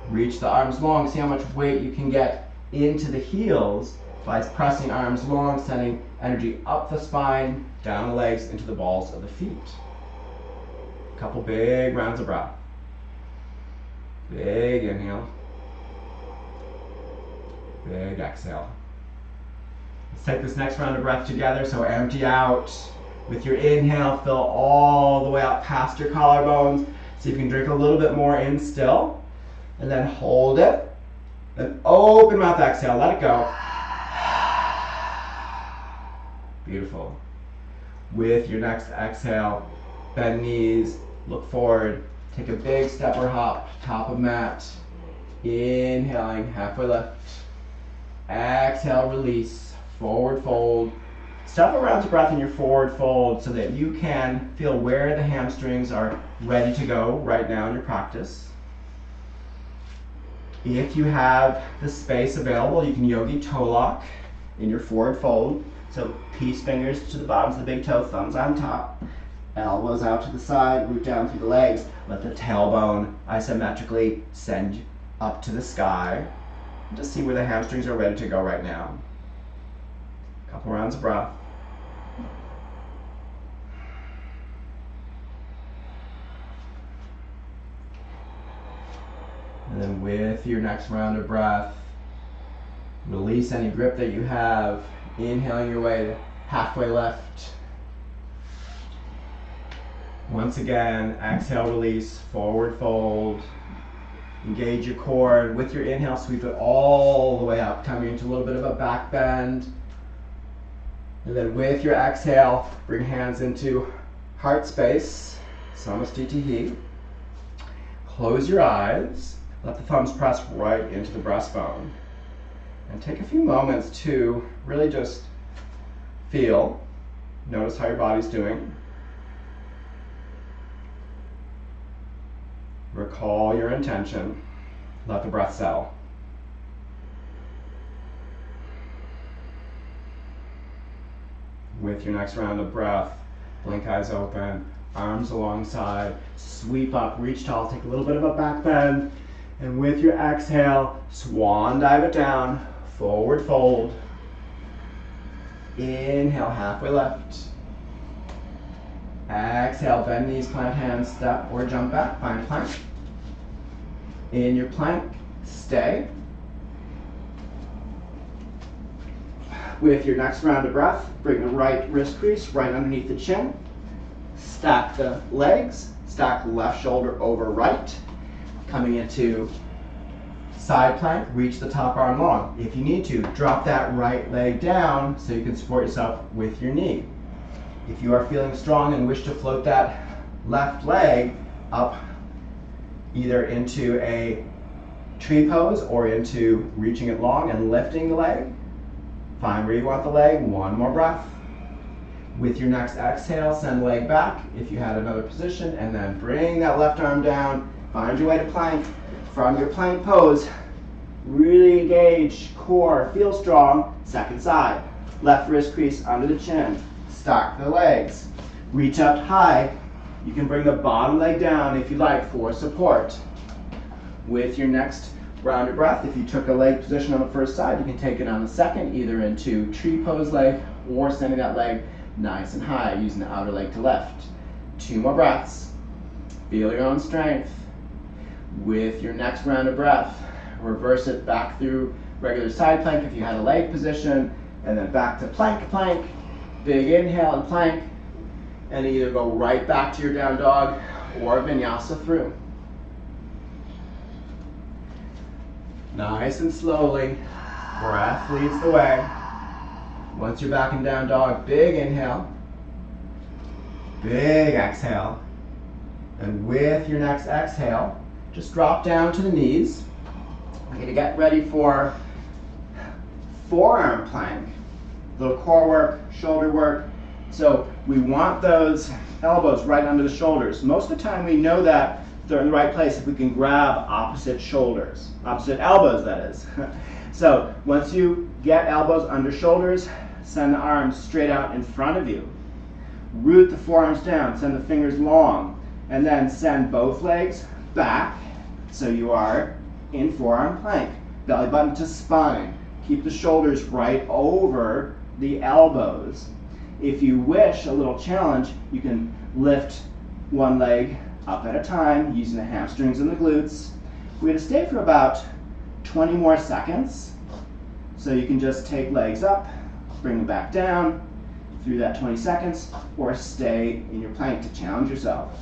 Reach the arms long, see how much weight you can get into the heels by pressing arms long, sending energy up the spine, down the legs, into the balls of the feet. A couple big rounds of breath. Big inhale. Big exhale. Let's take this next round of breath together. So empty out with your inhale, fill all the way up past your collarbones. See if you can drink a little bit more in still. And then hold it. Then open mouth exhale, let it go. Beautiful. With your next exhale, bend knees, look forward, take a big step or hop, top of mat. Inhaling, halfway lift. Exhale, release, forward fold. Several rounds of breath in your forward fold so that you can feel where the hamstrings are ready to go right now in your practice. If you have the space available, you can yogi toe lock in your forward fold. So peace fingers to the bottoms of the big toe, thumbs on top, elbows out to the side, root down through the legs. Let the tailbone isometrically send up to the sky. Just see where the hamstrings are ready to go right now. Couple rounds of breath. And then with your next round of breath, release any grip that you have, inhaling your way to halfway lift. Once again, exhale, release, forward fold. Engage your core. With your inhale, sweep it all the way up, coming into a little bit of a back bend. And then with your exhale, bring hands into heart space, Samastitihi. Close your eyes. Let the thumbs press right into the breastbone. And take a few moments to really just feel. Notice how your body's doing. Recall your intention. Let the breath settle. With your next round of breath, blink eyes open, arms alongside, sweep up, reach tall, take a little bit of a back bend. And with your exhale, swan dive it down, forward fold. Inhale, halfway lift. Exhale, bend knees, plant hands, step or jump back, find plank. In your plank, stay. With your next round of breath, bring the right wrist crease right underneath the chin. Stack the legs, stack left shoulder over right. Coming into side plank, reach the top arm long. If you need to, drop that right leg down so you can support yourself with your knee. If you are feeling strong and wish to float that left leg up either into a tree pose or into reaching it long and lifting the leg, find where you want the leg, one more breath. With your next exhale, send the leg back if you had another position, and then bring that left arm down, find your way to plank. From your plank pose, really engage core, feel strong, second side. Left wrist crease under the chin, stack the legs, reach up high. You can bring the bottom leg down if you like for support. With your next round of breath, if you took a leg position on the first side, you can take it on the second, either into tree pose leg or sending that leg nice and high, using the outer leg to lift. 2 more breaths. Feel your own strength. With your next round of breath, reverse it back through regular side plank if you had a leg position, and then back to plank, plank. Big inhale and plank, and either go right back to your down dog or vinyasa through. Nice and slowly, breath leads the way. Once you're back in down dog, big inhale, big exhale, and with your next exhale, just drop down to the knees. Okay, to get ready for forearm plank. Little core work, shoulder work. So we want those elbows right under the shoulders. Most of the time we know that they're in the right place if we can grab opposite shoulders, opposite elbows that is. So once you get elbows under shoulders, send the arms straight out in front of you. Root the forearms down, send the fingers long, and then send both legs back so you are in forearm plank. Belly button to spine. Keep the shoulders right over the elbows. If you wish, a little challenge, you can lift one leg up at a time using the hamstrings and the glutes. We're going to stay for about 20 more seconds. So you can just take legs up, bring them back down through that 20 seconds, or stay in your plank to challenge yourself.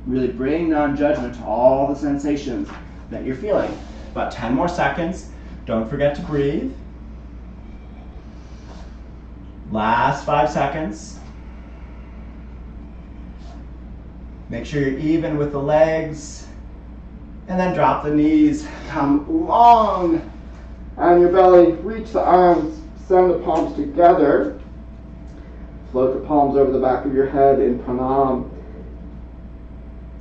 Really bring non-judgment to all the sensations that you're feeling. About 10 more seconds. Don't forget to breathe. Last 5 seconds. Make sure you're even with the legs. And then drop the knees. Come long on your belly. Reach the arms. Send the palms together. Float the palms over the back of your head in pranam.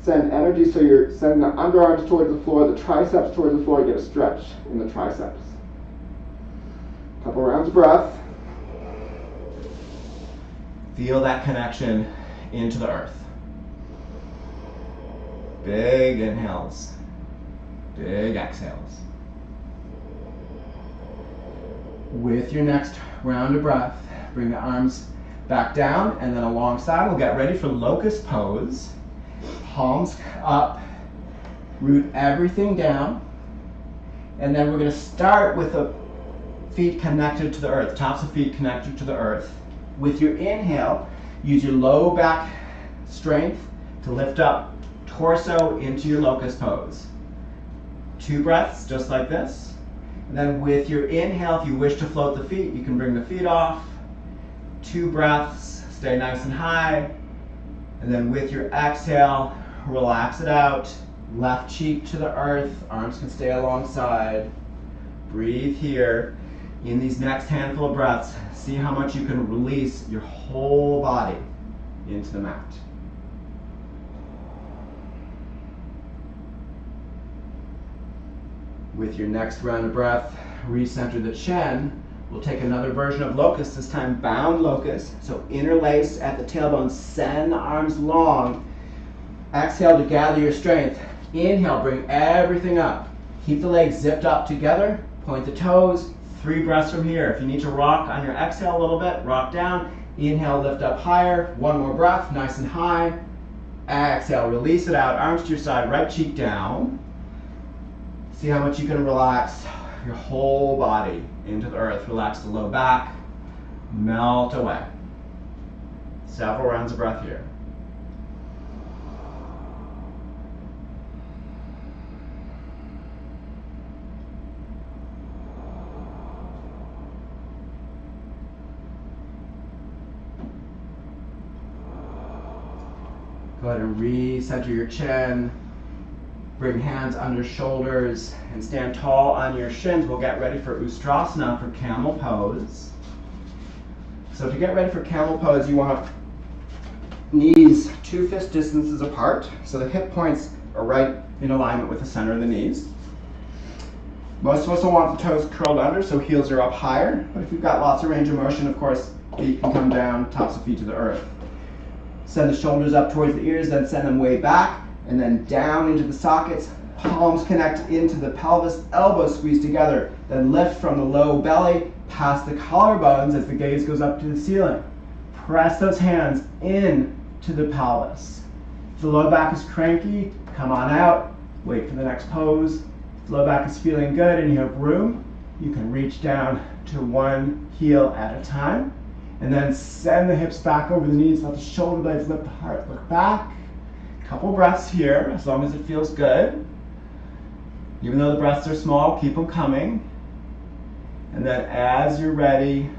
Send energy so you're sending the underarms towards the floor, the triceps towards the floor. Get a stretch in the triceps. Couple rounds of breath. Feel that connection into the earth. Big inhales, big exhales. With your next round of breath, bring the arms back down and then alongside. We'll get ready for locust pose. Palms up, root everything down, and then we're going to start with the feet connected to the earth, tops of feet connected to the earth. With your inhale, use your low back strength to lift up torso into your locust pose. 2 breaths, just like this. And then with your inhale, if you wish to float the feet, you can bring the feet off. 2 breaths, stay nice and high. And then with your exhale, relax it out. Left cheek to the earth, arms can stay alongside. Breathe here. In these next handful of breaths, see how much you can release your whole body into the mat. With your next round of breath, recenter the chin. We'll take another version of locust, this time bound locust. So interlace at the tailbone, send the arms long. Exhale to gather your strength. Inhale, bring everything up. Keep the legs zipped up together, point the toes, 3 breaths from here. If you need to rock on your exhale a little bit, rock down. Inhale, lift up higher. 1 more breath, nice and high. Exhale, release it out. Arms to your side, right cheek down. See how much you can relax your whole body into the earth. Relax the low back. Melt away. Several rounds of breath here. Go ahead and recenter your chin. Bring hands under shoulders and stand tall on your shins. We'll get ready for Ustrasana, for camel pose. So to get ready for camel pose, you want knees 2 fist distances apart. So the hip points are right in alignment with the center of the knees. Most of us will want the toes curled under, so heels are up higher. But if you've got lots of range of motion, of course, feet can come down, tops of feet to the earth. Send the shoulders up towards the ears, then send them way back, and then down into the sockets. Palms connect into the pelvis, elbows squeeze together. Then lift from the low belly, past the collarbones as the gaze goes up to the ceiling. Press those hands in to the pelvis. If the low back is cranky, come on out, wait for the next pose. If the low back is feeling good and you have room, you can reach down to 1 heel at a time. And then send the hips back over the knees, let the shoulder blades lift the heart. Look back. Couple breaths here, as long as it feels good. Even though the breaths are small, keep them coming. And then as you're ready,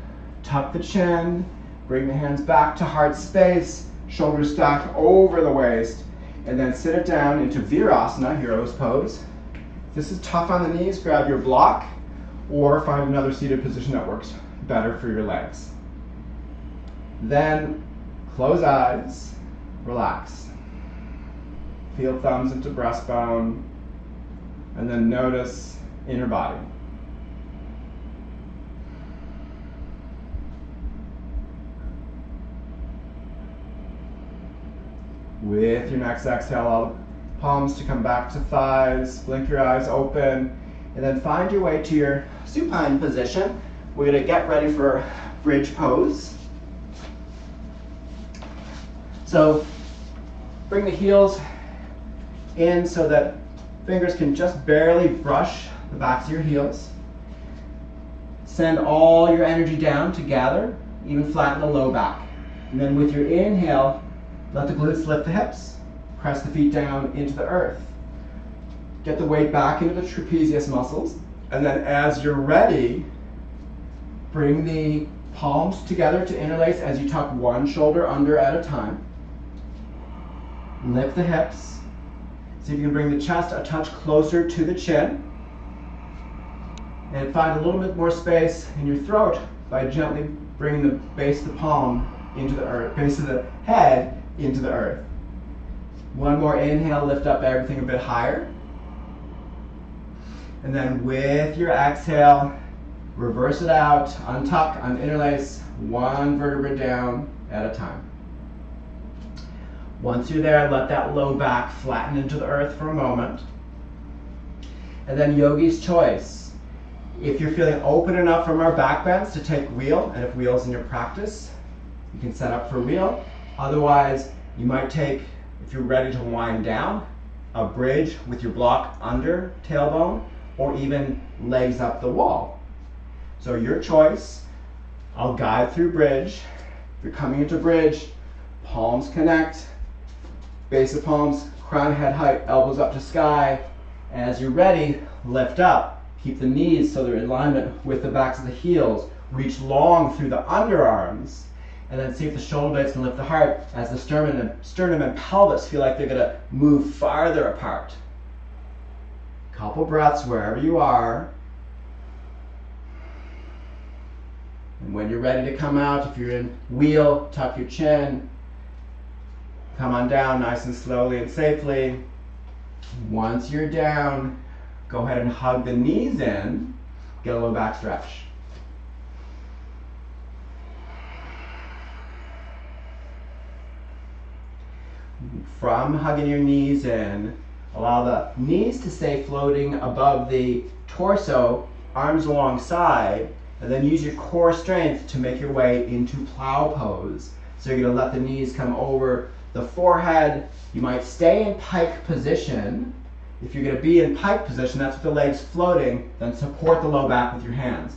tuck the chin, bring the hands back to heart space, shoulders stacked over the waist, and then sit it down into Virasana, hero's pose. If this is tough on the knees, grab your block, or find another seated position that works better for your legs. Then close eyes, relax. Feel thumbs into breastbone, and then notice inner body. With your next exhale, allow the palms to come back to thighs, blink your eyes open, and then find your way to your supine position. We're going to get ready for bridge pose. So bring the heels in so that fingers can just barely brush the backs of your heels. Send all your energy down to gather, even flatten the low back. And then with your inhale, let the glutes lift the hips. Press the feet down into the earth. Get the weight back into the trapezius muscles. And then as you're ready, bring the palms together to interlace as you tuck 1 shoulder under at a time. Lift the hips. See if you can bring the chest a touch closer to the chin. And find a little bit more space in your throat by gently bringing the base of the palm into the earth, base of the head into the earth. 1 more inhale, lift up everything a bit higher. And then with your exhale, reverse it out, untuck, uninterlace, 1 vertebra down at a time. Once you're there, let that low back flatten into the earth for a moment. And then yogi's choice. If you're feeling open enough from our back bends to take wheel, and if wheel's in your practice, you can set up for wheel. Otherwise, you might take, if you're ready to wind down, a bridge with your block under tailbone, or even legs up the wall. So your choice. I'll guide through bridge. If you're coming into bridge, palms connect. Base of palms, crown head height, elbows up to sky. As you're ready, lift up. Keep the knees so they're in alignment with the backs of the heels. Reach long through the underarms. And then see if the shoulder blades can lift the heart as the sternum and pelvis feel like they're going to move farther apart. Couple breaths wherever you are. And when you're ready to come out, if you're in wheel, tuck your chin. Come on down nice and slowly and safely. Once you're down, go ahead and hug the knees in. Get a low back stretch. From hugging your knees in, allow the knees to stay floating above the torso arms alongside, and then use your core strength to make your way into plow pose. So you're going to let the knees come over the forehead. You might stay in pike position. If you're going to be in pike position, that's with the legs floating, then support the low back with your hands.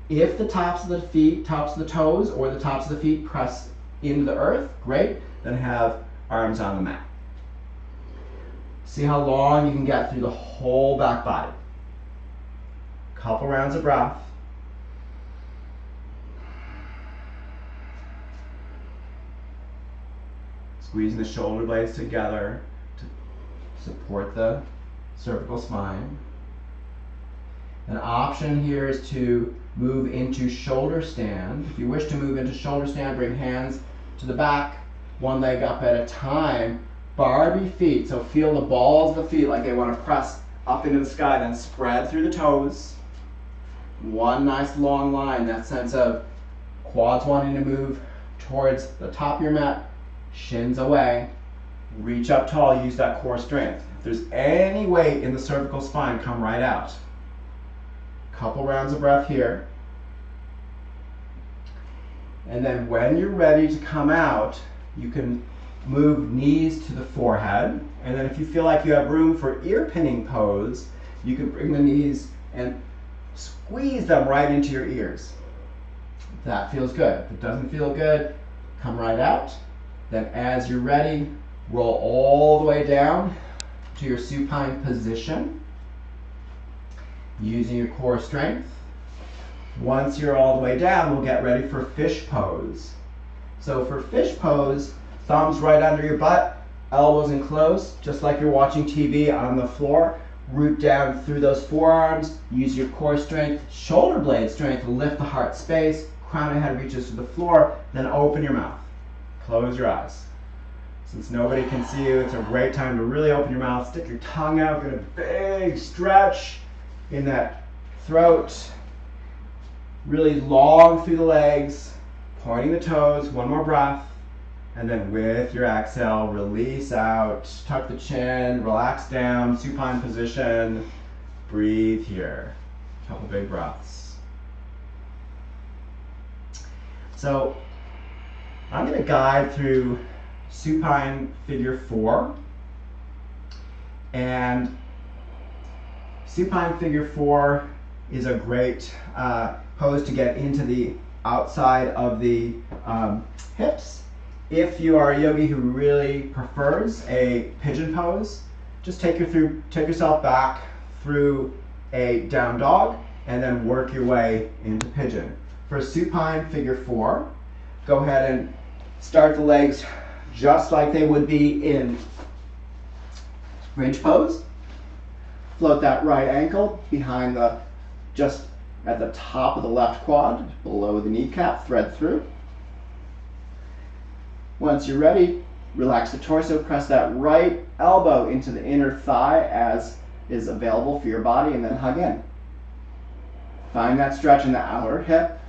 If the tops of the feet, tops of the toes, or the tops of the feet press into the earth, great, then have arms on the mat. See how long you can get through the whole back body. Couple rounds of breath. Squeezing the shoulder blades together to support the cervical spine. An option here is to move into shoulder stand. If you wish to move into shoulder stand, bring hands to the back, one leg up at a time. Barbie feet, so feel the balls of the feet like they want to press up into the sky, then spread through the toes. One nice long line, that sense of quads wanting to move towards the top of your mat, shins away, reach up tall, use that core strength. If there's any weight in the cervical spine, come right out. Couple rounds of breath here. And then when you're ready to come out, you can move knees to the forehead. And then if you feel like you have room for ear pinning pose, you can bring the knees and squeeze them right into your ears. If that feels good. If it doesn't feel good, come right out. Then as you're ready, roll all the way down to your supine position, using your core strength. Once you're all the way down, we'll get ready for fish pose. So for fish pose, thumbs right under your butt, elbows in close, just like you're watching TV on the floor. Root down through those forearms, use your core strength, shoulder blade strength, lift the heart space, crown of head reaches to the floor, then open your mouth. Close your eyes. Since nobody can see you, it's a great time to really open your mouth, stick your tongue out, get a big stretch in that throat, really long through the legs, pointing the toes, one more breath, and then with your exhale, release out, tuck the chin, relax down, supine position, breathe here. Couple big breaths. So I'm going to guide through supine figure 4, and supine figure 4 is a great pose to get into the outside of the hips. If you are a yogi who really prefers a pigeon pose, just take yourself back through a down dog and then work your way into pigeon. For supine figure 4, go ahead and start the legs just like they would be in bridge pose. Float that right ankle behind just at the top of the left quad, below the kneecap, thread through. Once you're ready, relax the torso, press that right elbow into the inner thigh as is available for your body, and then hug in. Find that stretch in the outer hip.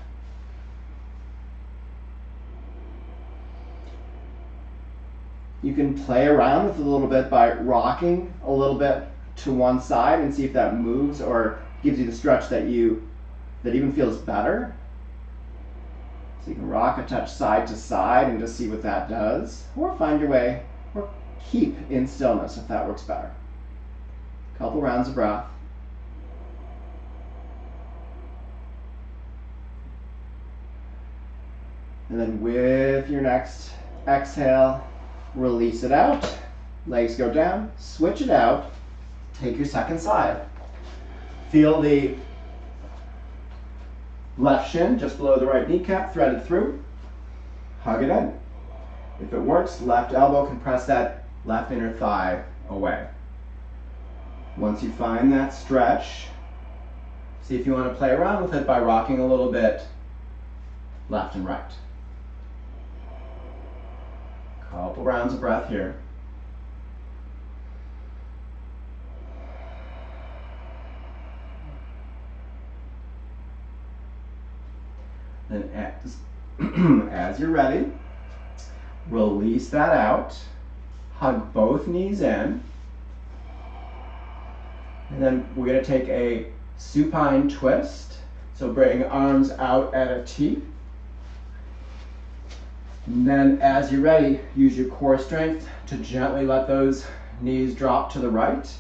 You can play around with it a little bit by rocking a little bit to one side and see if that moves or gives you the stretch that even feels better. So you can rock a touch side to side and just see what that does, or find your way, or keep in stillness if that works better. Couple rounds of breath. And then with your next exhale, release it out. Legs go down, switch it out, take your second side. Feel the left shin just below the right kneecap, threaded through. Hug it in. If it works, left elbow can press that left inner thigh away. Once you find that stretch, see if you want to play around with it by rocking a little bit left and right. Couple rounds of breath here. Then as you're ready, release that out. Hug both knees in. And then we're going to take a supine twist. So bring arms out at a T. And then as you're ready, use your core strength to gently let those knees drop to the right,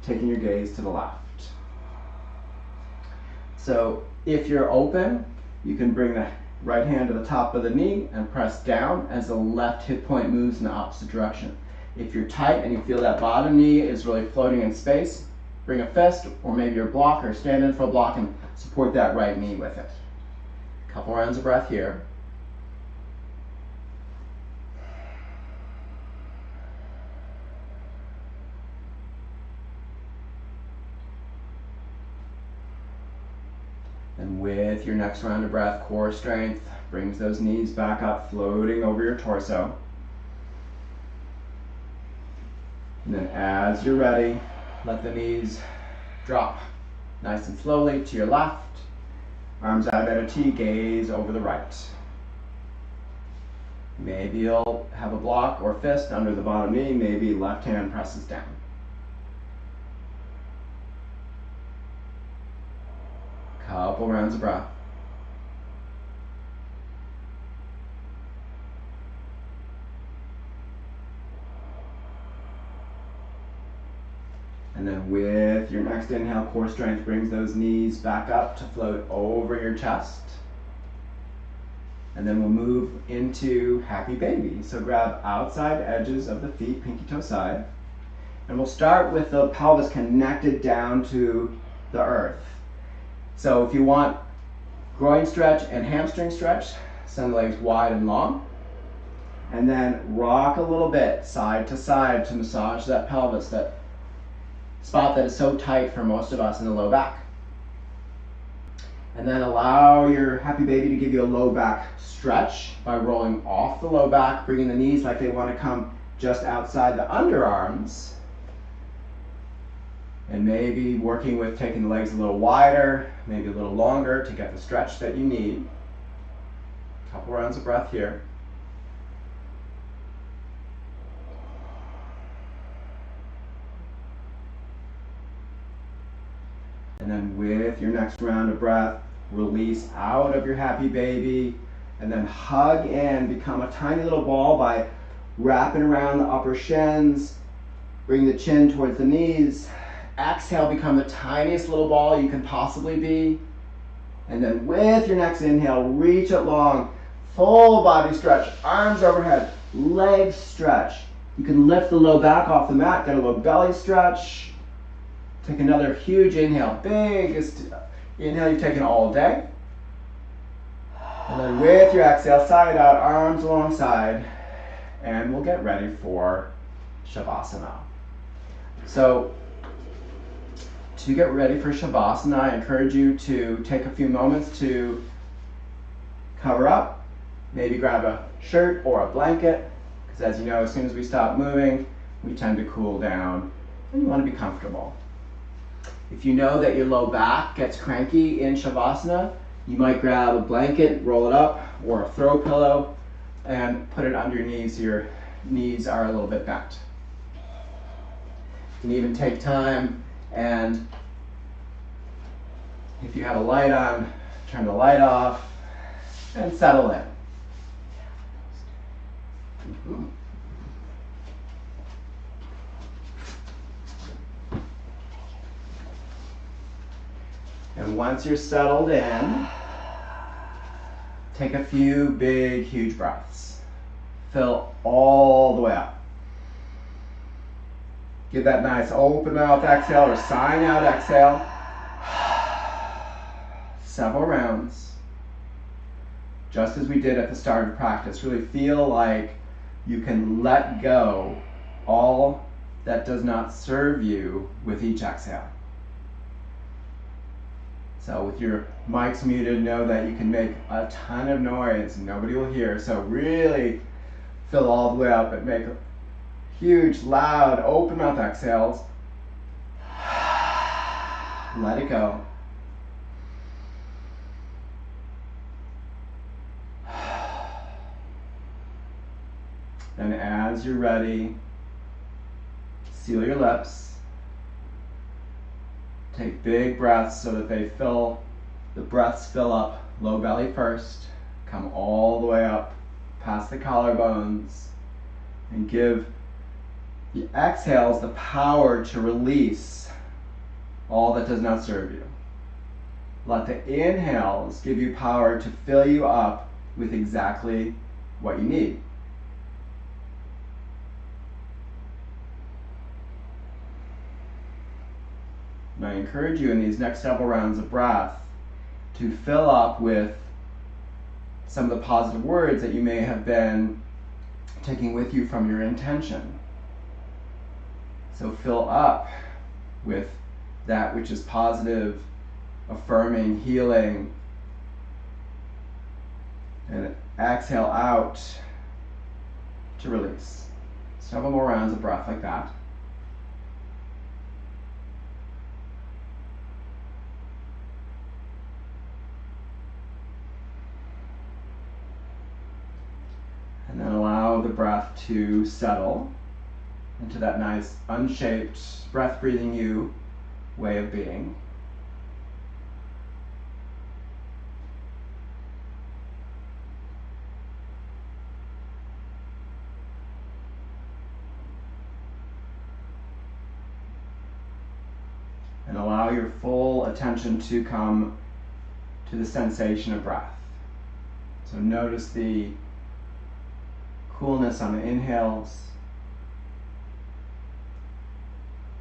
taking your gaze to the left. So if you're open, you can bring the right hand to the top of the knee and press down as the left hip point moves in the opposite direction. If you're tight and you feel that bottom knee is really floating in space, bring a fist or maybe your block, or stand in for a block and support that right knee with it. Couple rounds of breath here. And with your next round of breath, core strength brings those knees back up, floating over your torso. And then as you're ready, let the knees drop nice and slowly to your left. Arms out at a T, gaze over the right. Maybe you'll have a block or fist under the bottom knee, maybe left hand presses down. Couple rounds of breath. And then with your next inhale, core strength brings those knees back up to float over your chest. And then we'll move into happy baby. So grab outside edges of the feet, pinky toe side. And we'll start with the pelvis connected down to the earth. So if you want groin stretch and hamstring stretch, send the legs wide and long. And then rock a little bit side to side to massage that pelvis, that spot that is so tight for most of us in the low back. And then allow your happy baby to give you a low back stretch by rolling off the low back, bringing the knees like they want to come just outside the underarms. And maybe working with taking the legs a little wider, maybe a little longer to get the stretch that you need. Couple rounds of breath here. And then with your next round of breath, release out of your happy baby, and then hug in, become a tiny little ball by wrapping around the upper shins, bring the chin towards the knees. Exhale, become the tiniest little ball you can possibly be. And then with your next inhale, reach it long, full body stretch, arms overhead, legs stretch. You can lift the low back off the mat, get a little belly stretch. Take another huge inhale, biggest inhale you've taken all day. And then with your exhale, side out, arms alongside, and we'll get ready for Shavasana. So, to get ready for Shavasana, I encourage you to take a few moments to cover up, maybe grab a shirt or a blanket, because as you know, as soon as we stop moving, we tend to cool down, and you want to be comfortable. If you know that your low back gets cranky in Shavasana, you might grab a blanket, roll it up, or a throw pillow, and put it under your knees so your knees are a little bit bent. You can even take time and if you have a light on, turn the light off and settle in. Mm-hmm. And once you're settled in, take a few big, huge breaths. Fill all the way up. Give that nice open mouth exhale or sign out exhale. Several rounds. Just as we did at the start of practice, really feel like you can let go all that does not serve you with each exhale. So with your mics muted, know that you can make a ton of noise. Nobody will hear. So really fill all the way up and make huge, loud, open mouth exhales. Let it go. And as you're ready, seal your lips. Take Take big breaths so that the breaths fill up low belly first, come all the way up past the collarbones, and give the exhales the power to release all that does not serve you. Let the inhales give you power to fill you up with exactly what you need. And I encourage you in these next several rounds of breath to fill up with some of the positive words that you may have been taking with you from your intention. So fill up with that which is positive, affirming, healing, and exhale out to release. Several more rounds of breath like that. And then allow the breath to settle into that nice unshaped breath breathing you way of being. And allow your full attention to come to the sensation of breath. So notice the coolness on the inhales.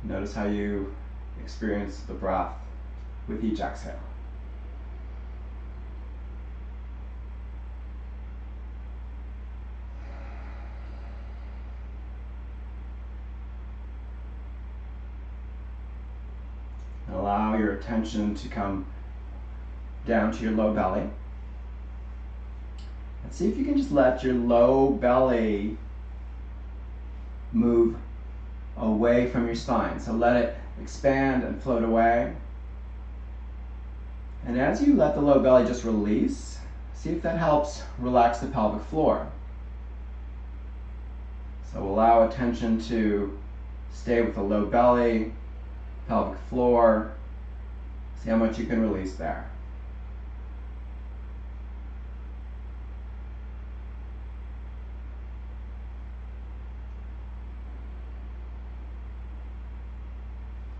Notice how you experience the breath with each exhale. And allow your attention to come down to your low belly. And see if you can just let your low belly move away from your spine. So let it expand and float away. And as you let the low belly just release, see if that helps relax the pelvic floor. So allow attention to stay with the low belly, pelvic floor. See how much you can release there.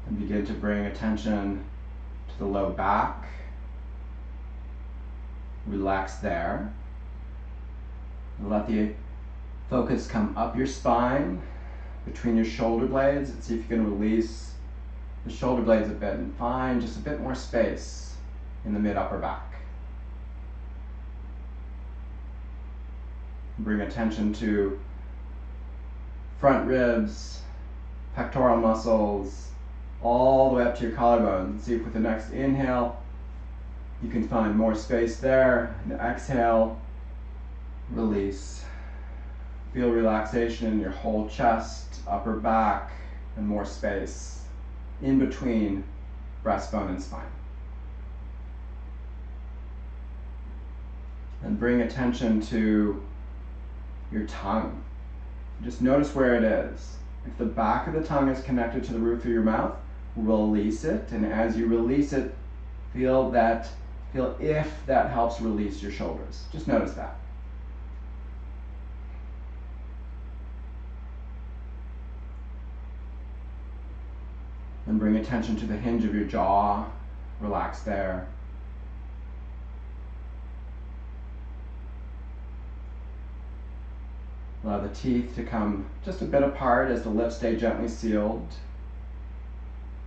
And begin to bring attention to the low back. Relax there. And let the focus come up your spine, between your shoulder blades, and see if you can release the shoulder blades a bit and find just a bit more space in the mid-upper back. Bring attention to front ribs, pectoral muscles, all the way up to your collarbones. See if with the next inhale you can find more space there, and exhale, release. Feel relaxation in your whole chest, upper back, and more space in between breastbone and spine. And bring attention to your tongue. Just notice where it is. If the back of the tongue is connected to the roof of your mouth, release it, and as you release it, feel if that helps release your shoulders. Just notice that. And bring attention to the hinge of your jaw. Relax there. Allow the teeth to come just a bit apart as the lips stay gently sealed.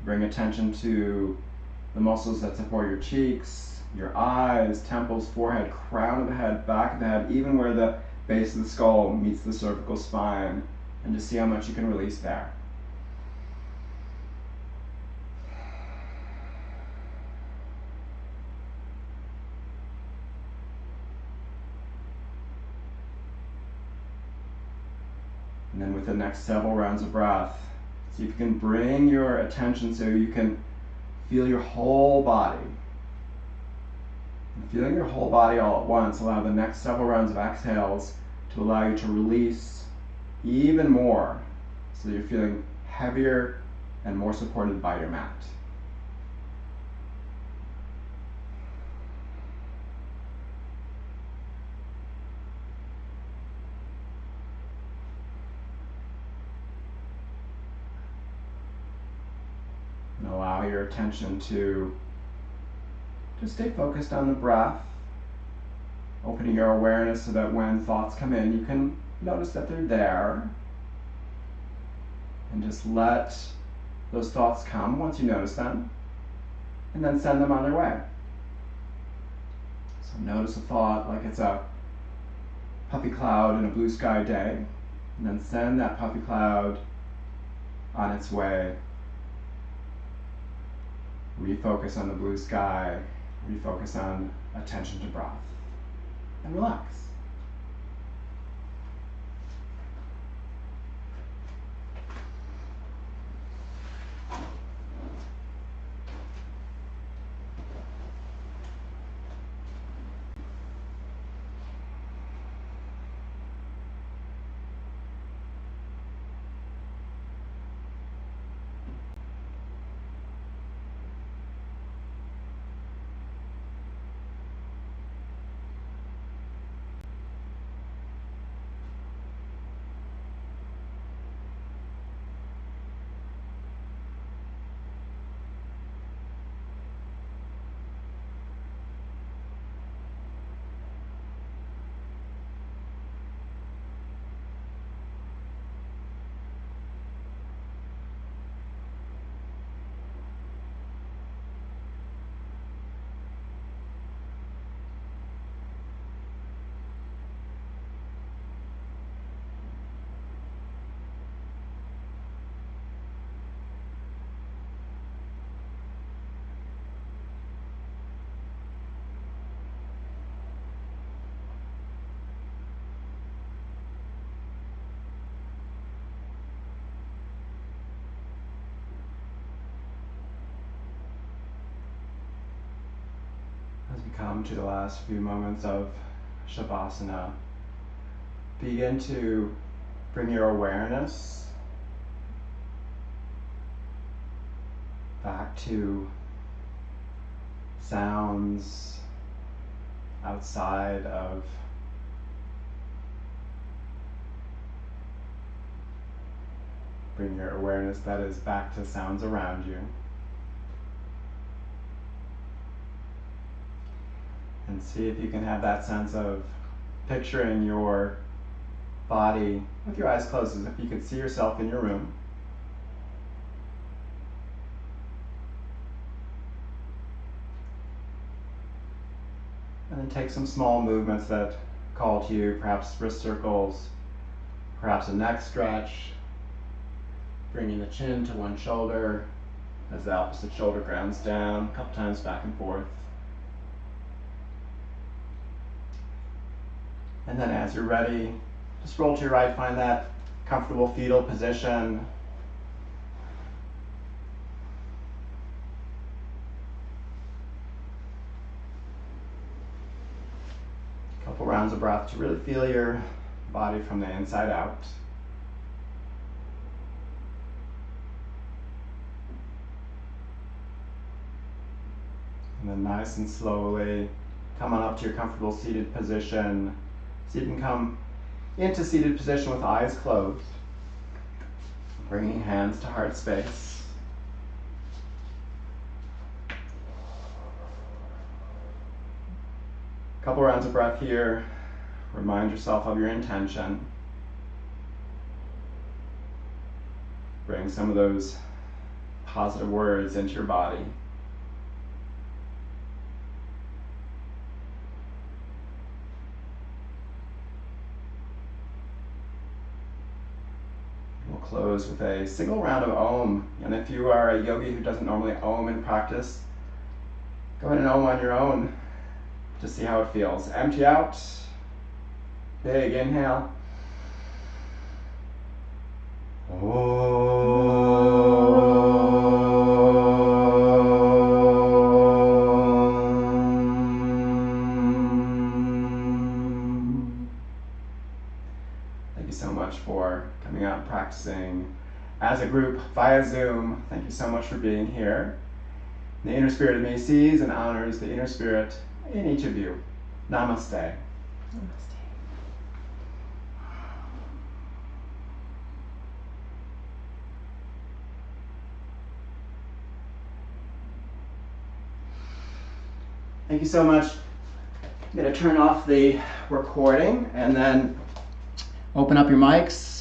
Bring attention to the muscles that support your cheeks, your eyes, temples, forehead, crown of the head, back of the head, even where the base of the skull meets the cervical spine, and just see how much you can release there. And then with the next several rounds of breath, see if you can bring your attention so you can feel your whole body. And feeling your whole body all at once, allow the next several rounds of exhales to allow you to release even more, so you're feeling heavier and more supported by your mat. And allow your attention to just stay focused on the breath, opening your awareness so that when thoughts come in, you can notice that they're there. And just let those thoughts come once you notice them, and then send them on their way. So notice a thought like it's a puffy cloud in a blue sky day, and then send that puffy cloud on its way. Refocus on the blue sky, refocus on attention to breath, and relax. As we come to the last few moments of Shavasana, begin to bring your awareness back to sounds outside of bring your awareness, that is, back to sounds around you. And see if you can have that sense of picturing your body with your eyes closed, as if you could see yourself in your room. And then take some small movements that call to you, perhaps wrist circles, perhaps a neck stretch, bringing the chin to one shoulder as the opposite shoulder grounds down, a couple times back and forth. And then as you're ready, just roll to your right, find that comfortable fetal position. A couple rounds of breath to really feel your body from the inside out. And then nice and slowly come on up to your comfortable seated position. So you can come into seated position with eyes closed, bringing hands to heart space. Couple rounds of breath here. Remind yourself of your intention. Bring some of those positive words into your body. Close with a single round of Om. And if you are a yogi who doesn't normally Om in practice, go ahead and Om on your own to see how it feels. Empty out. Big inhale. Thank you so much for coming out and practicing as a group via Zoom. Thank you so much for being here. The inner spirit of me sees and honors the inner spirit in each of you. Namaste. Namaste. Thank you so much. I'm going to turn off the recording and then open up your mics.